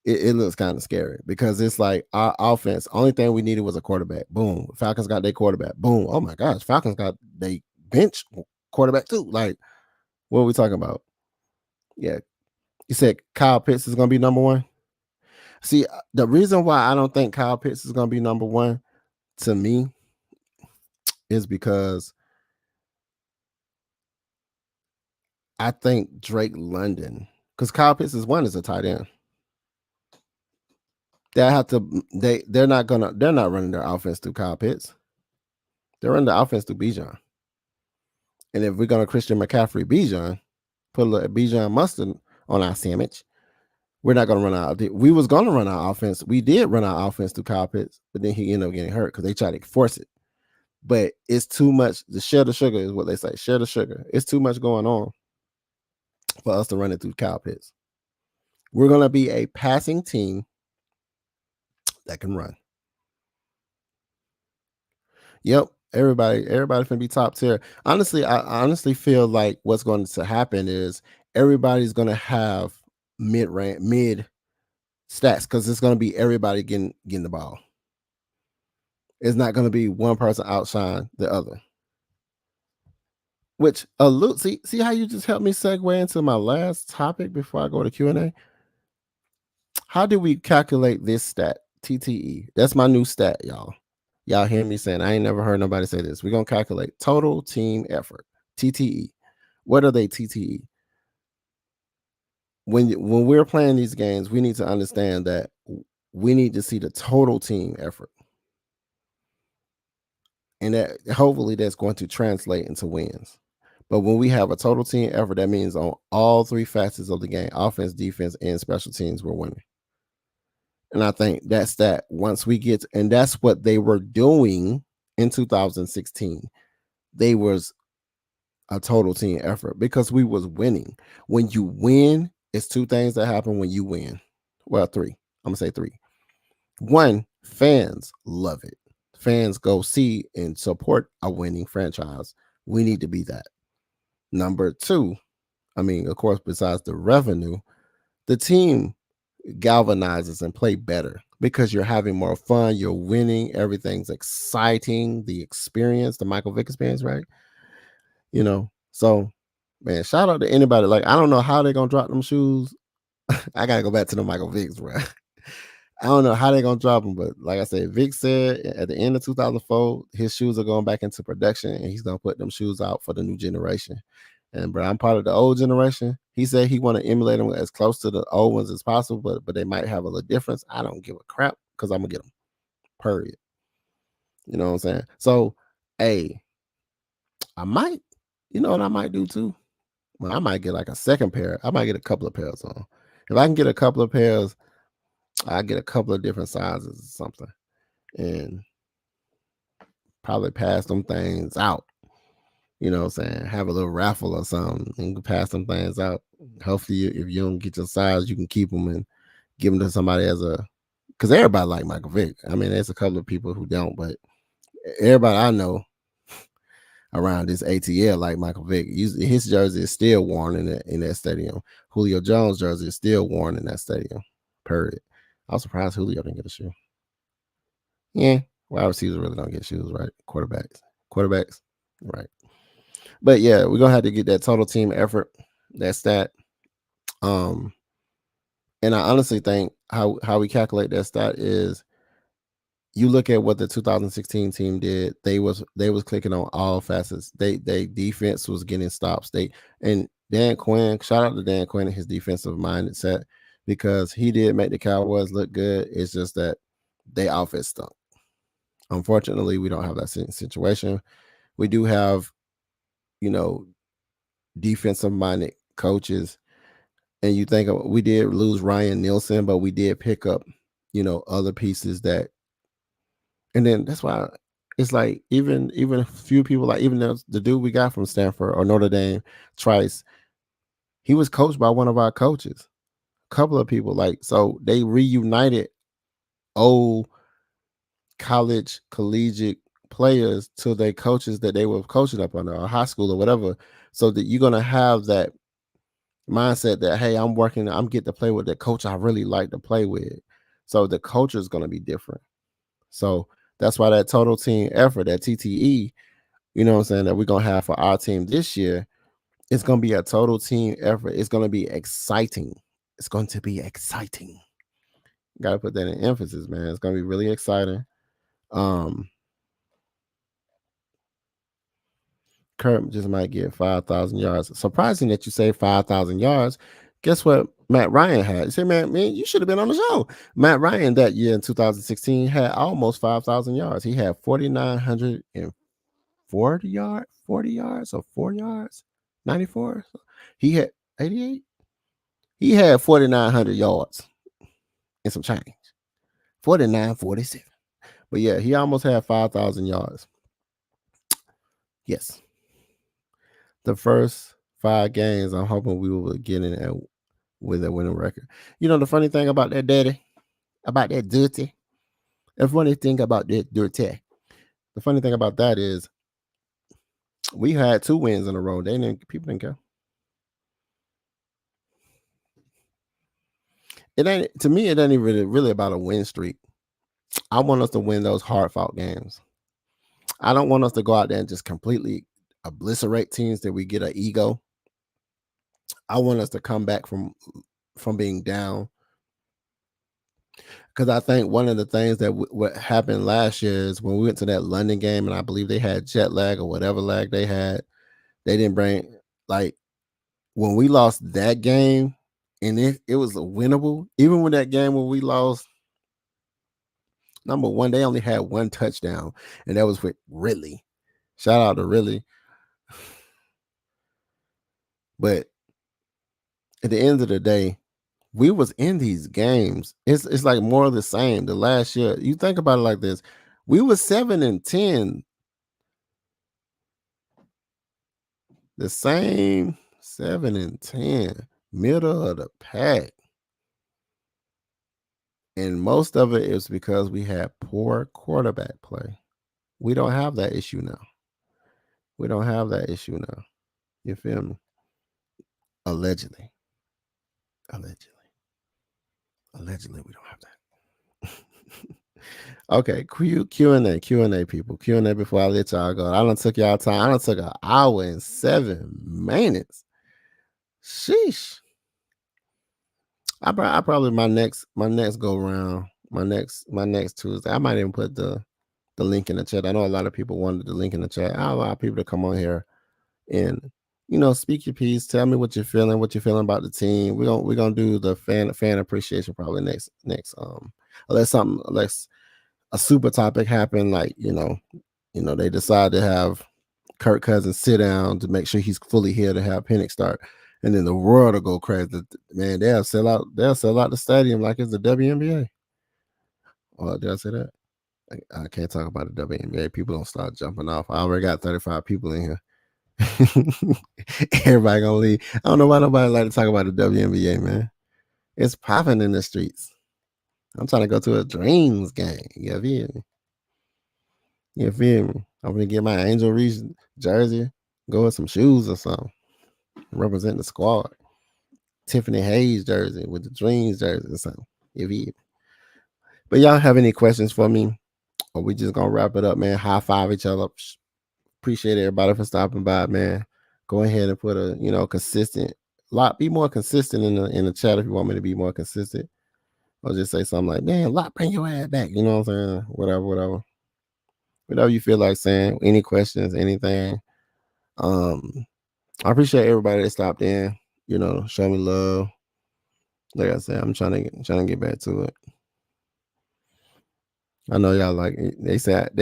S1: It looks kind of scary because it's like our offense. Only thing we needed was a quarterback. Boom. Falcons got their quarterback. Boom. Oh my gosh. Falcons got their bench quarterback too. Like, what are we talking about? Yeah. You said Kyle Pitts is going to be number one. See, the reason why I don't think Kyle Pitts is going to be number one to me is because I think Drake London, because Kyle Pitts is one as a tight end. They're not running their offense through Kyle Pitts. They're running the offense through Bijan. And if we're gonna Christian McCaffrey Bijan, put a little Bijan mustard on our sandwich, we're not gonna run our. We was gonna run our offense. We did run our offense through Kyle Pitts, but then he ended up getting hurt because they tried to force it. But it's too much. The share the sugar is what they say. Share the sugar. It's too much going on for us to run it through Kyle Pitts. We're gonna be a passing team that can run. Yep. Everybody can be top tier. Honestly, I honestly feel like what's going to happen is everybody's going to have mid stats because it's going to be everybody getting the ball. It's not going to be one person outshine the other. Which see how you just helped me segue into my last topic before I go to Q&A? How do we calculate this stat? TTE. That's my new stat, y'all. Y'all hear me saying, I ain't never heard nobody say this. We're going to calculate total team effort, TTE. What are they TTE? When we're playing these games, we need to understand that we need to see the total team effort. And that hopefully that's going to translate into wins. But when we have a total team effort, that means on all three facets of the game, offense, defense, and special teams, we're winning. And I think that's that once we get, and that's what they were doing in 2016. They was a total team effort because we was winning. When you win, it's two things that happen when you win. Well, three. I'm going to say three. One, fans love it. Fans go see and support a winning franchise. We need to be that. Number two, I mean, of course, besides the revenue, the team galvanizes and play better because you're having more fun, you're winning, everything's exciting, the experience, the Michael Vick experience, right? So man, shout out to anybody. Like, I don't know how they're gonna drop them shoes. I gotta go back to the Michael Vicks, bro. I don't know how they're gonna drop them, but like I said, Vic said at the end of 2004, his shoes are going back into production, and he's gonna put them shoes out for the new generation. And bro, I'm part of the old generation. He said he want to emulate them as close to the old ones as possible, but they might have a little difference. I don't give a crap because I'm gonna get them. Period. You know what I'm saying? So, hey, I might, you know what I might do too? Well, I might get like a second pair. I might get a couple of pairs on. If I can get a couple of pairs, I get a couple of different sizes or something, and probably pass them things out. You know what I'm saying? Have a little raffle or something and pass them things out. Hopefully, if you don't get your size, you can keep them and give them to somebody as a. Because everybody like Michael Vick. I mean, there's a couple of people who don't, but everybody I know around this ATL like Michael Vick. His jersey is still worn in that stadium. Julio Jones' jersey is still worn in that stadium. Period. I was surprised Julio didn't get a shoe. Yeah, wide receivers really don't get shoes, right? Quarterbacks, right? But yeah, we're gonna have to get that total team effort, that stat. Um, and I honestly think how we calculate that stat is you look at what the 2016 team did. They was clicking on all facets. They defense was getting stops. And Dan Quinn, shout out to Dan Quinn and his defensive mindset because he did make the Cowboys look good. It's just that they offense stunk. Unfortunately, we don't have that situation. We do have, defensive minded coaches. And you think we did lose Ryan Nielsen, but we did pick up, other pieces that. And then that's why it's like even a few people, like even the dude we got from Stanford or Notre Dame, Trice, he was coached by one of our coaches. A couple of people, like, so they reunited old collegiate players to their coaches that they were coaching up under, or high school or whatever, so that you're gonna have that mindset that, hey, I'm getting to play with the coach I really like to play with. So the culture is gonna be different. So that's why that total team effort, that TTE, you know what I'm saying, that we're gonna have for our team this year, it's gonna be a total team effort. It's gonna be exciting. It's going to be exciting. Gotta put that in emphasis, man. It's gonna be really exciting. Kurt just might get 5,000 yards. Surprising that you say 5,000 yards. Guess what Matt Ryan had? You say, man, you should have been on the show. Matt Ryan that year in 2016 had almost 5,000 yards. He had 40 yards or 4 yards, 94. He had 88. He had 4,900 yards and some change. 49-47. But yeah, he almost had 5,000 yards. Yes. The first 5 games, I'm hoping we will get in there with a winning record. You know the funny thing about that, Daddy, about that dirty. The funny thing about that dirty. The funny thing about that is we had 2 wins in a row. People didn't care. It ain't, to me, it ain't really about a win streak. I want us to win those hard fought games. I don't want us to go out there and just completely obliterate teams that we get an ego. I want us to come back from being down, because I think one of the things that what happened last year is when we went to that London game, and I believe they had jet lag or whatever lag they had. They didn't bring, like, when we lost that game, and it was a winnable. Even with that game when we lost, number one, they only had 1 touchdown, and that was with Ridley. Shout out to Ridley. But at the end of the day, we was in these games. It's like more of the same. The last year, you think about it like this: we was 7-10, the same 7-10, middle of the pack, and most of it is because we had poor quarterback play. We don't have that issue now. We don't have that issue now. You feel me? Allegedly. Allegedly, we don't have that. Okay, Q&A, people. Q&A before I let y'all go. I done took y'all time. I done took an hour and 7 minutes. Sheesh. I probably my next go round, my next Tuesday. I might even put the link in the chat. I know a lot of people wanted the link in the chat. I allow people to come on here and speak your piece. Tell me what you're feeling about the team. We're gonna do the fan appreciation probably next unless a super topic happen, like they decide to have Kirk Cousins sit down to make sure he's fully here to have Penix start, and then the world will go crazy. Man, they'll sell out the stadium like it's the WNBA. Or did I say that? I can't talk about the WNBA. People don't start jumping off. I already got 35 people in here. Everybody gonna leave. I don't know why nobody like to talk about the WNBA, man. It's popping in the streets. I'm trying to go to a Dreams game. You feel me? I'm gonna get my Angel Reese jersey, go with some shoes or something. Represent the squad. Tiffany Hayes jersey with the Dreams jersey or something. You feel me? But y'all have any questions for me? Or we just gonna wrap it up, man. High five each other. Appreciate everybody for stopping by, man. Go ahead and put a consistent be more consistent in the chat if you want me to be more consistent. Or just say something like, man, bring your ass back. You know what I'm saying? Whatever you feel like saying. Any questions, anything. I appreciate everybody that stopped in. Show me love. Like I said, I'm trying to get back to it. I know y'all like it. They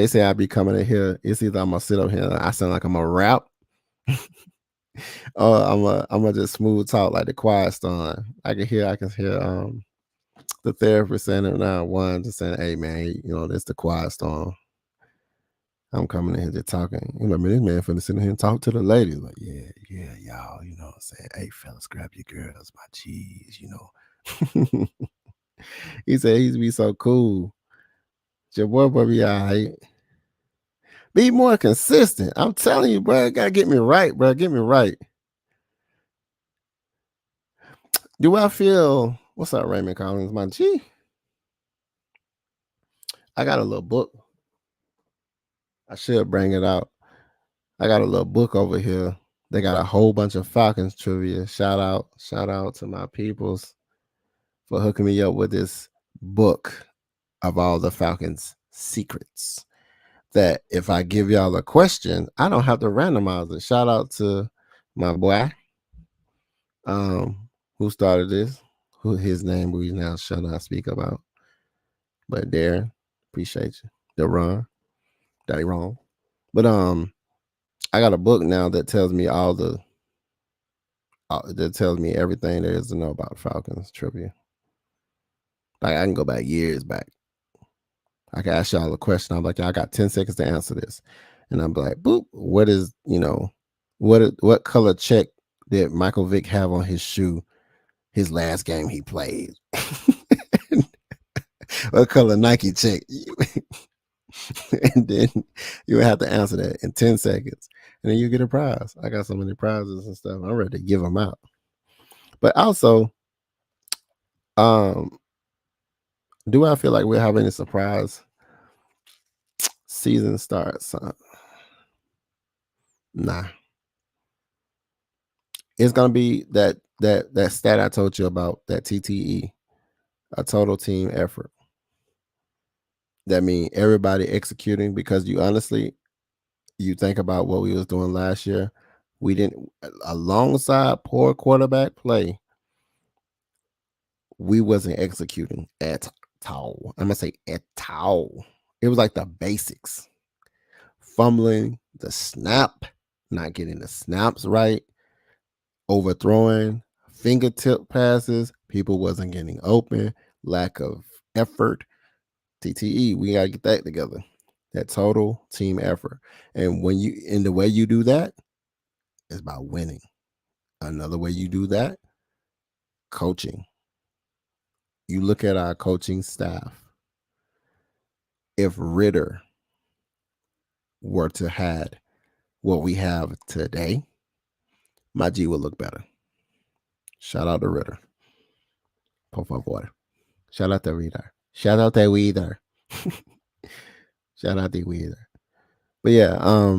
S1: say I be coming in here. It's either I'm gonna sit up here and I sound like I'm a rap. I'm gonna just smooth talk like the Quiet Storm. I can hear the therapist saying it now. One just saying, "Hey man, this the Quiet Storm." I'm coming in here just talking. This man finna sit in here and talk to the ladies. Like, yeah, y'all, saying, "Hey fellas, grab your girls, my cheese," He said he'd be so cool. Your boy be all right. Be more consistent. I'm telling you, bro. Gotta get me right, bro. Get me right. Do I feel? What's up, Raymond Collins? My G. I got a little book. I should bring it out. I got a little book over here. They got a whole bunch of Falcons trivia. Shout out to my peoples for hooking me up with this book of all the Falcons secrets. That if I give y'all a question, I don't have to randomize it. Shout out to my boy, who started this, who his name we now shall not speak about. But Darren, appreciate you. Deron, Daddy wrong. But I got a book now that tells me that tells me everything there is to know about Falcons trivia. Like I can go back years back. I can ask y'all a question. I'm like, I got 10 seconds to answer this. And I'm like, boop, what is, what color check did Michael Vick have on his shoe his last game he played? What color Nike check? And then you would have to answer that in 10 seconds. And then you get a prize. I got so many prizes and stuff. I'm ready to give them out. But also, do I feel like we're having a surprise season starts? Nah. It's gonna be that stat I told you about, that TTE, a total team effort. That means everybody executing, because you think about what we was doing last year. We didn't, alongside poor quarterback play, we wasn't executing at all. I'm gonna say at all. It was like the basics. Fumbling the snap, not getting the snaps right, overthrowing, fingertip passes, people wasn't getting open, lack of effort. TTE, we gotta get that together. That total team effort. And the way you do that is by winning. Another way you do that, coaching. You look at our coaching staff. If Ritter were to had what we have today, my G would look better. Shout out to Ritter. Por favor. Shout out to Weeder. Shout out to Weeder. Shout out to Weeder. But yeah,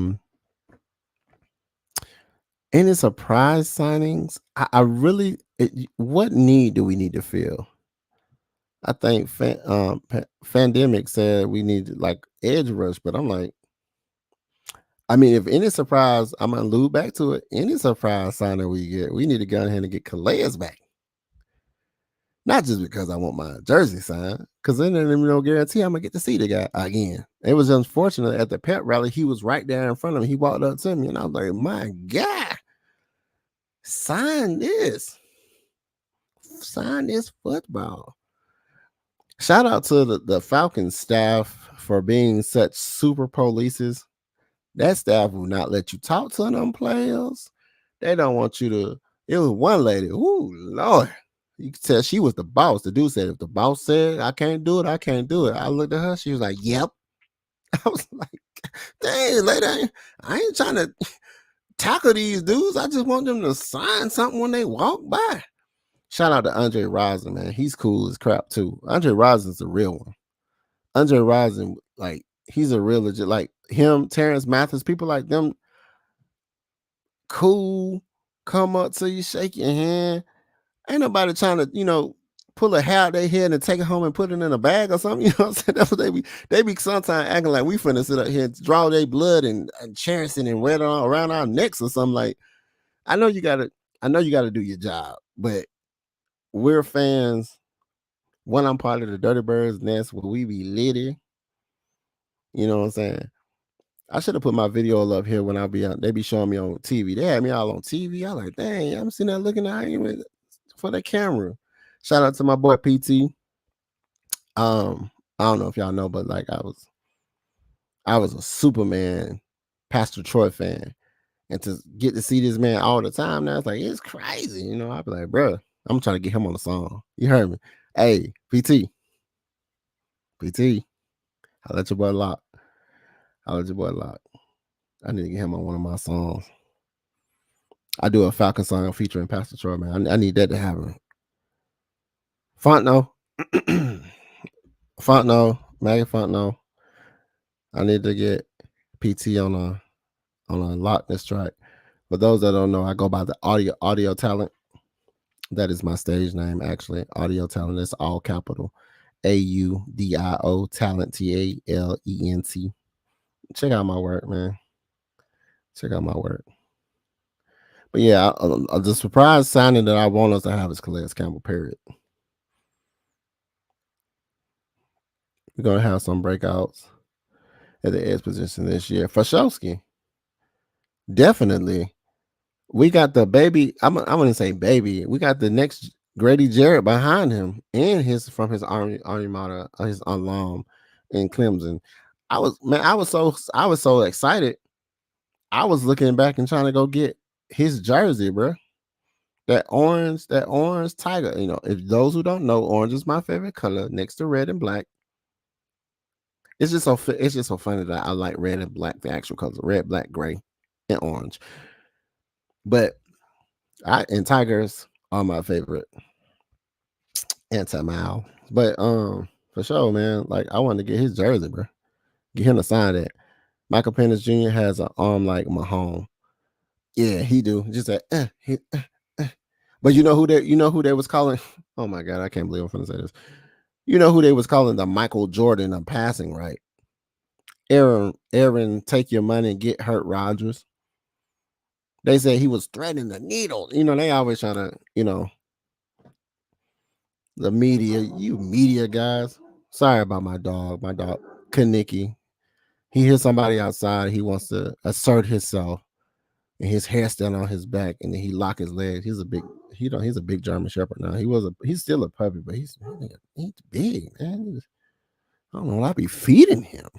S1: any surprise signings? I really, what need do we need to fill? I think Fandemic said we need like edge rush, but I'm like, I mean, if any surprise, I'm gonna allude back to it. Any surprise signing we get, we need to go ahead and get Calais back. Not just because I want my jersey signed, because then there's no guarantee I'm gonna get to see the guy again. It was unfortunate at the pep rally, he was right there in front of me. He walked up to me, and I was like, "My God, sign this, sign this football." Shout out to the Falcons staff for being such super polices. That staff will not let you talk to them players. They don't want you to. It was one lady. Ooh, Lord. You could tell she was the boss. The dude said, if the boss said I can't do it, I can't do it. I looked at her. She was like, yep. I was like, dang, lady, I ain't trying to tackle these dudes. I just want them to sign something when they walk by. Shout out to Andre Rison, man. He's cool as crap, too. Andre Rison's the real one. Andre Rison, like, he's a real legit, like him, Terrence Mathis, people like them, cool, come up to you, shake your hand. Ain't nobody trying to, pull a hair out their head and take it home and put it in a bag or something. You know what I'm saying? That's what they be sometimes acting like we finna sit up here and draw their blood and cherish it and wear it around our necks or something. Like, I know you gotta do your job, but we're fans. When I'm part of the Dirty Birds nest where we be litty, you know what I'm saying? I should have put my video up here when I be on. They be showing me on TV. They had me all on TV. I like, dang, I'm sitting there looking at you for the camera. Shout out to my boy PT. I don't know if y'all know, but like I was a Superman Pastor Troy fan. And to get to see this man all the time now, it's like it's crazy. I'd be like, bro, I'm trying to get him on the song. You heard me. Hey, PT. I let your boy lock. I let your boy lock. I need to get him on one of my songs. I do a Falcon song featuring Pastor Troy, man. I need that to happen. Fontenot. Maggie Fontenot. I need to get PT on a Lochness track. For those that don't know, I go by the audio talent. That is my stage name, actually. Audio talent. It's all capital. AUDIO talent TALENT. Check out my work, man. Check out my work. But yeah, the surprise signing that I want us to have is Calais Campbell, period. We're going to have some breakouts at the edge position this year. Fashowski. Definitely. We got the baby. I'm going to say baby. We got the next Grady Jarrett behind him and from his Army Mater, his alum in Clemson. I was so excited. I was looking back and trying to go get his jersey, bro. That orange tiger. If those who don't know, orange is my favorite color next to red and black. It's just so funny that I like red and black, the actual colors, red, black, gray, and orange. But and tigers are my favorite anti-mal. But for sure, man, like I wanted to get his jersey, bro. Get him to sign that. Michael Penix Jr. has an arm like Mahomes. Yeah, he do. Just that. But you know who they was calling? Oh my God, I can't believe I'm gonna say this. You know who they was calling the Michael Jordan of passing, right? Aaron, take your money and get hurt, Rodgers. They said he was threading the needle. They always try to, the media, you media guys. Sorry about my dog. My dog, Kaniki. He hears somebody outside. He wants to assert himself, and his hair stand on his back, and then he lock his legs. He's a big German Shepherd now. He's still a puppy, but he's big, man. I don't know what I'd be feeding him.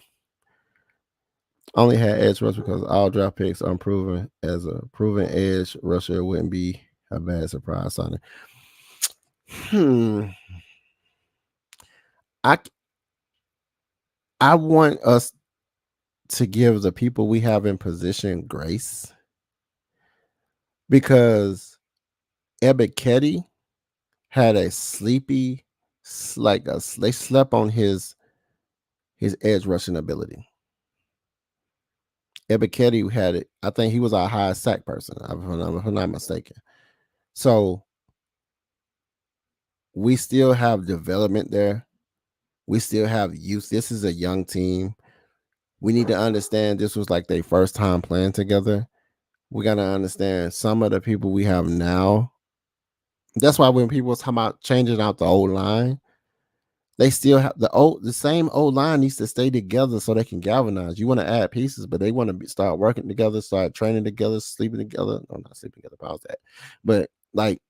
S1: Only had edge rush because all draft picks unproven. As a proven edge rusher, wouldn't be a bad surprise signing. I want us to give the people we have in position grace, because Ebiketie had a sleepy They slept on his edge rushing ability. Ebiketie had it. I think he was our highest sack person, if I'm not mistaken. So we still have development there. We still have youth. This is a young team. We need to understand this was like their first time playing together. We got to understand some of the people we have now. That's why when people talk about changing out the old line, they still have the same old line needs to stay together so they can galvanize. You want to add pieces, but they want to start working together, start training together, sleeping together. No, not sleeping together. Pause that. But like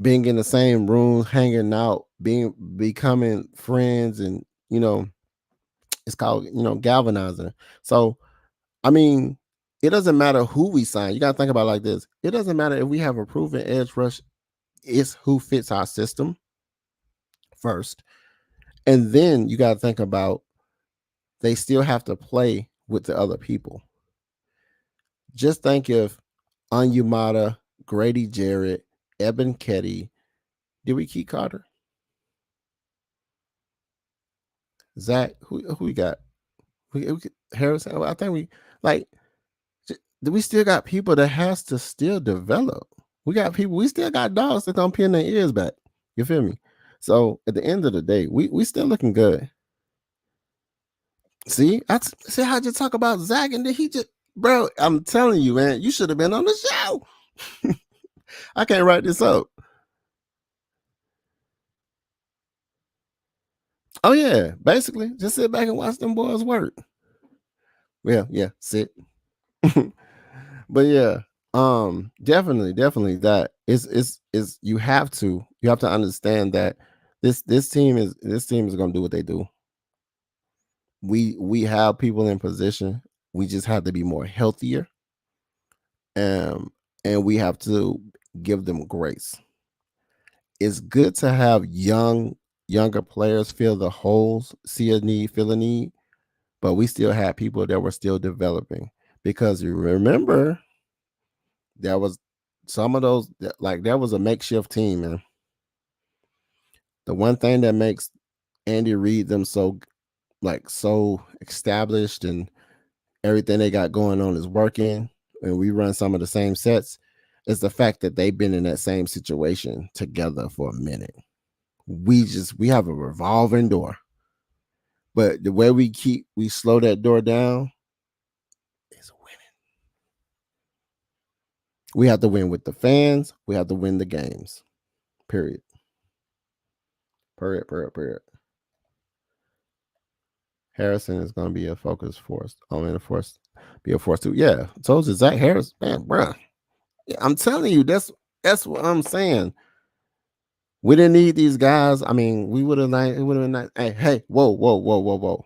S1: being in the same room, hanging out, becoming friends, and it's called galvanizing. So I mean, it doesn't matter who we sign. You got to think about it like this. It doesn't matter if we have a proven edge rush. It's who fits our system first. And then you got to think about they still have to play with the other people. Just think if Onyemata, Grady Jarrett, Ebiketie, did we keep Carter? Zach, who we got? Harrison. I think we still got people that has to still develop. We got people. We still got dogs that don't pin their ears back. You feel me? So at the end of the day, we still looking good. See, see how you talk about Zach, and then he just, bro. I'm telling you, man, you should have been on the show. I can't write this up. Oh yeah, basically, just sit back and watch them boys work. Well, yeah, sit. But yeah, definitely that is you have to understand that this team is going to do what they do. We have people in position. We just have to be more healthier, and we have to give them grace. It's good to have younger players fill the holes, see a need, feel a need, but we still have people that were still developing, because you remember there was some of those, like there was a makeshift team, man. The one thing that makes Andy Reid them so established, and everything they got going on is working, and we run some of the same sets, is the fact that they've been in that same situation together for a minute. We have a revolving door, but the way we slow that door down is winning. We have to win with the fans. We have to win the games. Period. Harrison is going to be a focus force. Be a force too. Yeah, I told you, Zach Harris, man, bro. Yeah, I'm telling you, that's what I'm saying. We didn't need these guys. I mean, we would have been nice. Hey, whoa.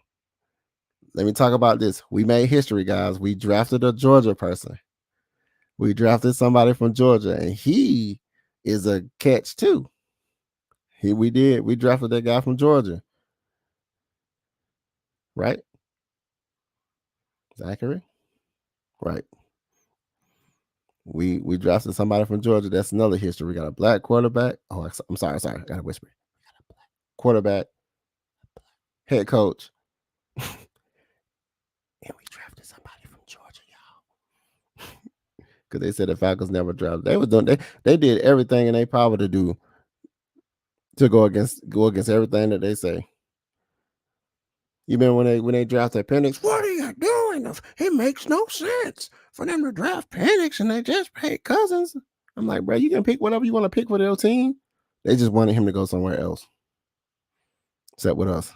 S1: Let me talk about this. We made history, guys. We drafted a Georgia person. We drafted somebody from Georgia, and he is a catch too. We drafted that guy from Georgia. Right? Zachary? Right. We drafted somebody from Georgia. That's another history. We got a black quarterback. Oh, I'm sorry. I gotta whisper. We got a black quarterback, head coach, and we drafted somebody from Georgia, y'all. Because they said the Falcons never drafted. They was doing. They did everything in their power to do to go against everything that they say. You remember when they drafted Penix? What are you doing? It makes no sense for them to draft Penix and they just paid Cousins. I'm like, bro, you can pick whatever you want to pick for their team. They just wanted him to go somewhere else. Except with us.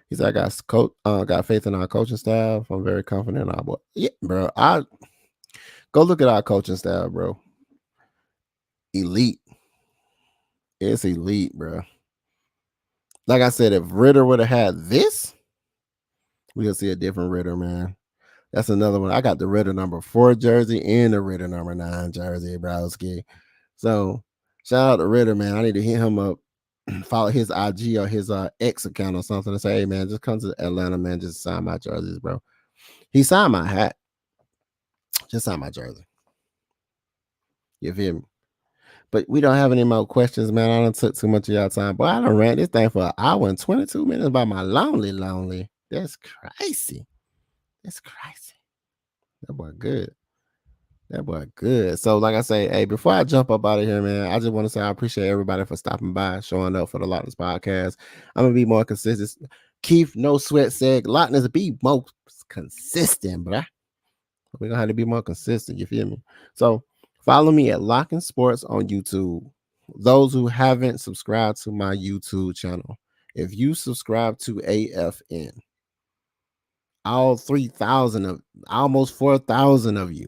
S1: He said, I got faith in our coaching staff. I'm very confident in our boy. Yeah, bro. I go look at our coaching staff, bro. Elite. It's elite, bro. Like I said, if Ritter would have had this, we could see a different Ritter, man. That's another one. I got the Ritter number 4 jersey and the Ritter number 9 jersey, Browski. So shout out to Ritter, man. I need to hit him up, follow his IG or his X account or something, and say, hey, man, just come to Atlanta, man. Just sign my jerseys, bro. He signed my hat. Just sign my jersey. You feel me? But we don't have any more questions, man. I done took too much of y'all time. Boy, I done ran this thing for an hour and 22 minutes about my lonely. That's crazy. That's crazy. That boy good. That boy good. So, like I say, hey, before I jump up out of here, man, I just want to say I appreciate everybody for stopping by, showing up for the Lochness Podcast. I'm gonna be more consistent. Keith, no sweat said, Lochness, be more consistent, bruh. We're gonna have to be more consistent, you feel me? So follow me at Locking Sports on YouTube. Those who haven't subscribed to my YouTube channel, if you subscribe to AFN, all 3,000 of almost 4,000 of you,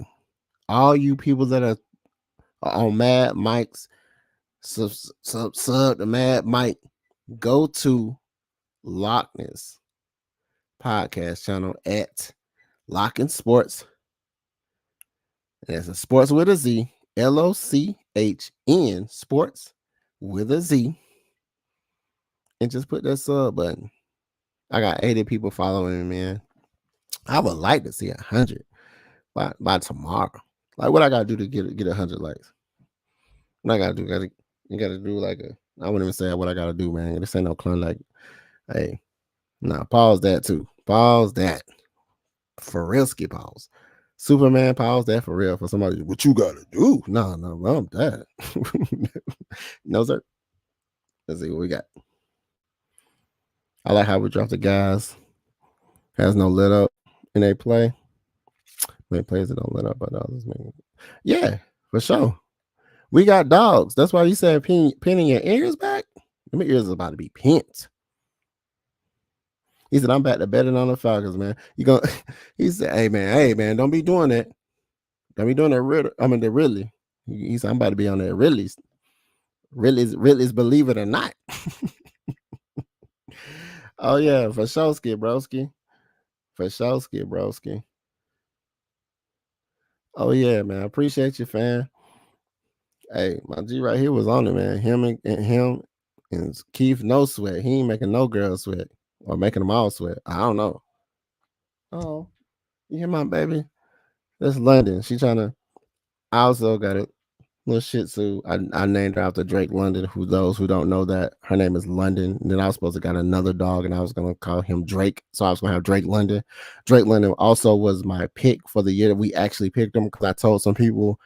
S1: all you people that are on Mad Mike's sub the Mad Mike, go to Lochness Podcast channel at Locking Sports. And it's a sports with a Z, LOCHN sports with a Z. And just put that sub button. I got 80 people following me, man. I would like to see 100 by tomorrow. Like, what I gotta do to get 100 likes? What I gotta do? You gotta do like I wouldn't even say what I gotta do, man. This ain't no clown. Like, hey, nah, pause that too. Pause that. For real, skip pause. Superman, pause that for real. For somebody, what you gotta do? No, I'm that. No, sir. Let's see what we got. I like how we dropped the guys. Has no lit up in a play. When plays it don't lit up, but others. Yeah, for sure. We got dogs. That's why you said pinning your ears back. My ears are about to be pent. He said, I'm back to betting on the Falcons, man. He said, hey man, don't be doing that. Don't be doing that. I mean, the Ridley. He said, I'm about to be on that Ridley's Believe It or Not. Oh, yeah, for Showski, broski. For Showski, broski. Oh, yeah, man. I appreciate you, fam. Hey, my G right here was on it, man. Him and Keith, no sweat. He ain't making no girl sweat or making them all sweat. I don't know. Oh, you hear my baby? That's London. She trying to. I also got a little Shih Tzu. I named her after Drake London. Who those who don't know that her name is London. And then I was supposed to got another dog, and I was gonna call him Drake. So I was gonna have Drake London. Drake London also was my pick for the year that we actually picked him because I told some people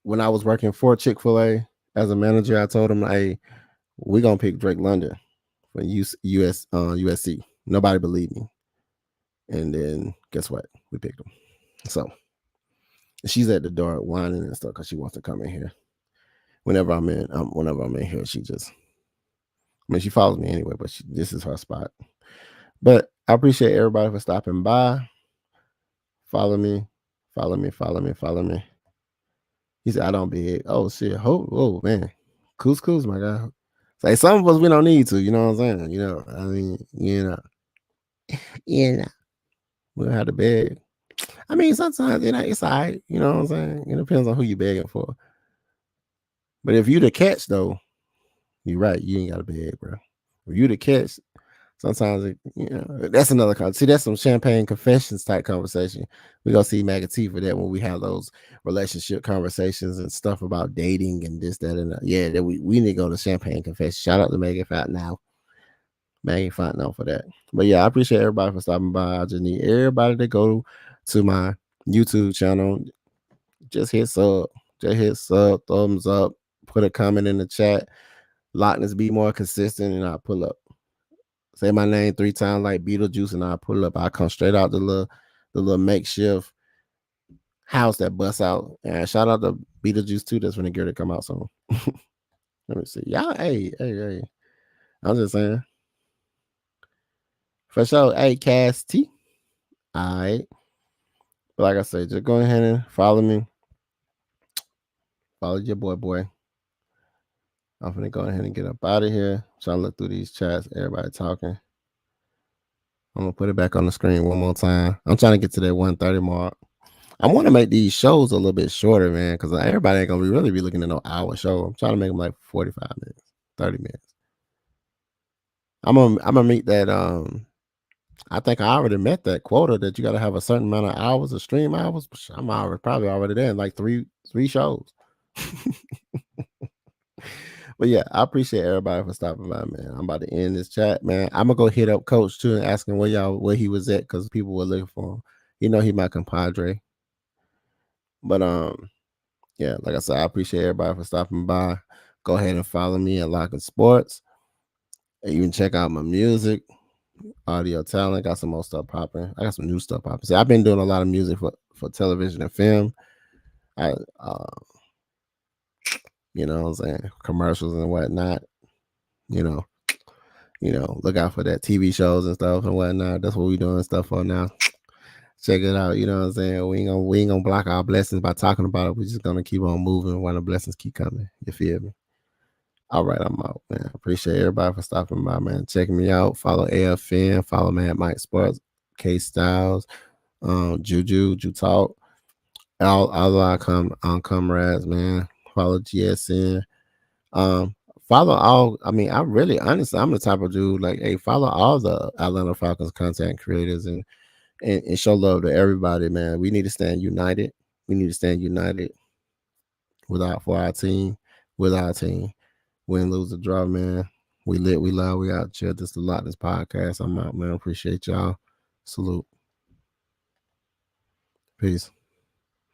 S1: when I was working for Chick-fil-A as a manager, I told him, hey, we're gonna pick Drake London for USC. Nobody believed me. And then guess what? We picked him. So she's at the door whining and stuff because she wants to come in here. Whenever I'm in here, she follows me anyway, but this is her spot. But I appreciate everybody for stopping by. Follow me. He said, I don't beg. Oh, shit. Oh, man. Couscous, my God. Like, some of us, we don't need to. You know what I'm saying? You know, I mean, we don't have to beg. I mean, sometimes it's all right. You know what I'm saying? It depends on who you're begging for. But if you the catch, though, you're right. You ain't got to beg, bro. If you the catch, sometimes, that's another conversation. See, that's some champagne confessions type conversation. We gonna see Maggie T for that when we have those relationship conversations and stuff about dating and this, that, and that. Yeah, that we need to go to champagne confession. Shout out to Maggie Fontenot for that. But yeah, I appreciate everybody for stopping by. I just need everybody to go to my YouTube channel. Just hit sub, thumbs up, put a comment in the chat. Lochness, be more consistent, and I'll pull up. Say my name 3 times like Beetlejuice, and I'll pull up. I'll come straight out the little makeshift house that busts out. And shout out to Beetlejuice too. That's when the girl to come out soon. Let me see. Y'all, hey. I'm just saying. For sure. Hey, Cass T. All right. But like I said, just go ahead and follow me. Follow your boy. I'm gonna go ahead and get up out of here. Trying to look through these chats. Everybody talking. I'm gonna put it back on the screen one more time. I'm trying to get to that 1:30 mark. I want to make these shows a little bit shorter, man, because everybody ain't gonna really be looking at no hour show. I'm trying to make them like 45 minutes, 30 minutes. I'm gonna meet that. I think I already met that quota that you got to have a certain amount of hours of stream hours. I'm probably already there in like three shows. But yeah, I appreciate everybody for stopping by, man. I'm about to end this chat, man. I'm gonna go hit up Coach too and ask him where he was at because people were looking for him. You know, he my compadre. But yeah, like I said, I appreciate everybody for stopping by. Go ahead and follow me at Lochness Sports. And you can check out my music, audio talent. Got some more stuff popping. I got some new stuff popping. See, I've been doing a lot of music for television and film. I you know what I'm saying, commercials and whatnot. You know, look out for that TV shows and stuff and whatnot. That's what we doing stuff for now. Check it out. You know what I'm saying? We ain't gonna block our blessings by talking about it. We're just gonna keep on moving while the blessings keep coming. You feel me? All right, I'm out, man. Appreciate everybody for stopping by, man. Checking me out. Follow AFN. Follow Mad Mike Sports. K Styles. Juju Talk. All our comrades, man. Follow GSN. Follow all. I mean, I'm really honestly, I'm the type of dude like, hey, follow all the Atlanta Falcons content creators and show love to everybody, man. We need to stand united. We need to stand united for our team, with our team. Win, lose, or draw, man. We lit, we loud, we out here. This is the Lochness Podcast. I'm out, man. Appreciate y'all. Salute. Peace.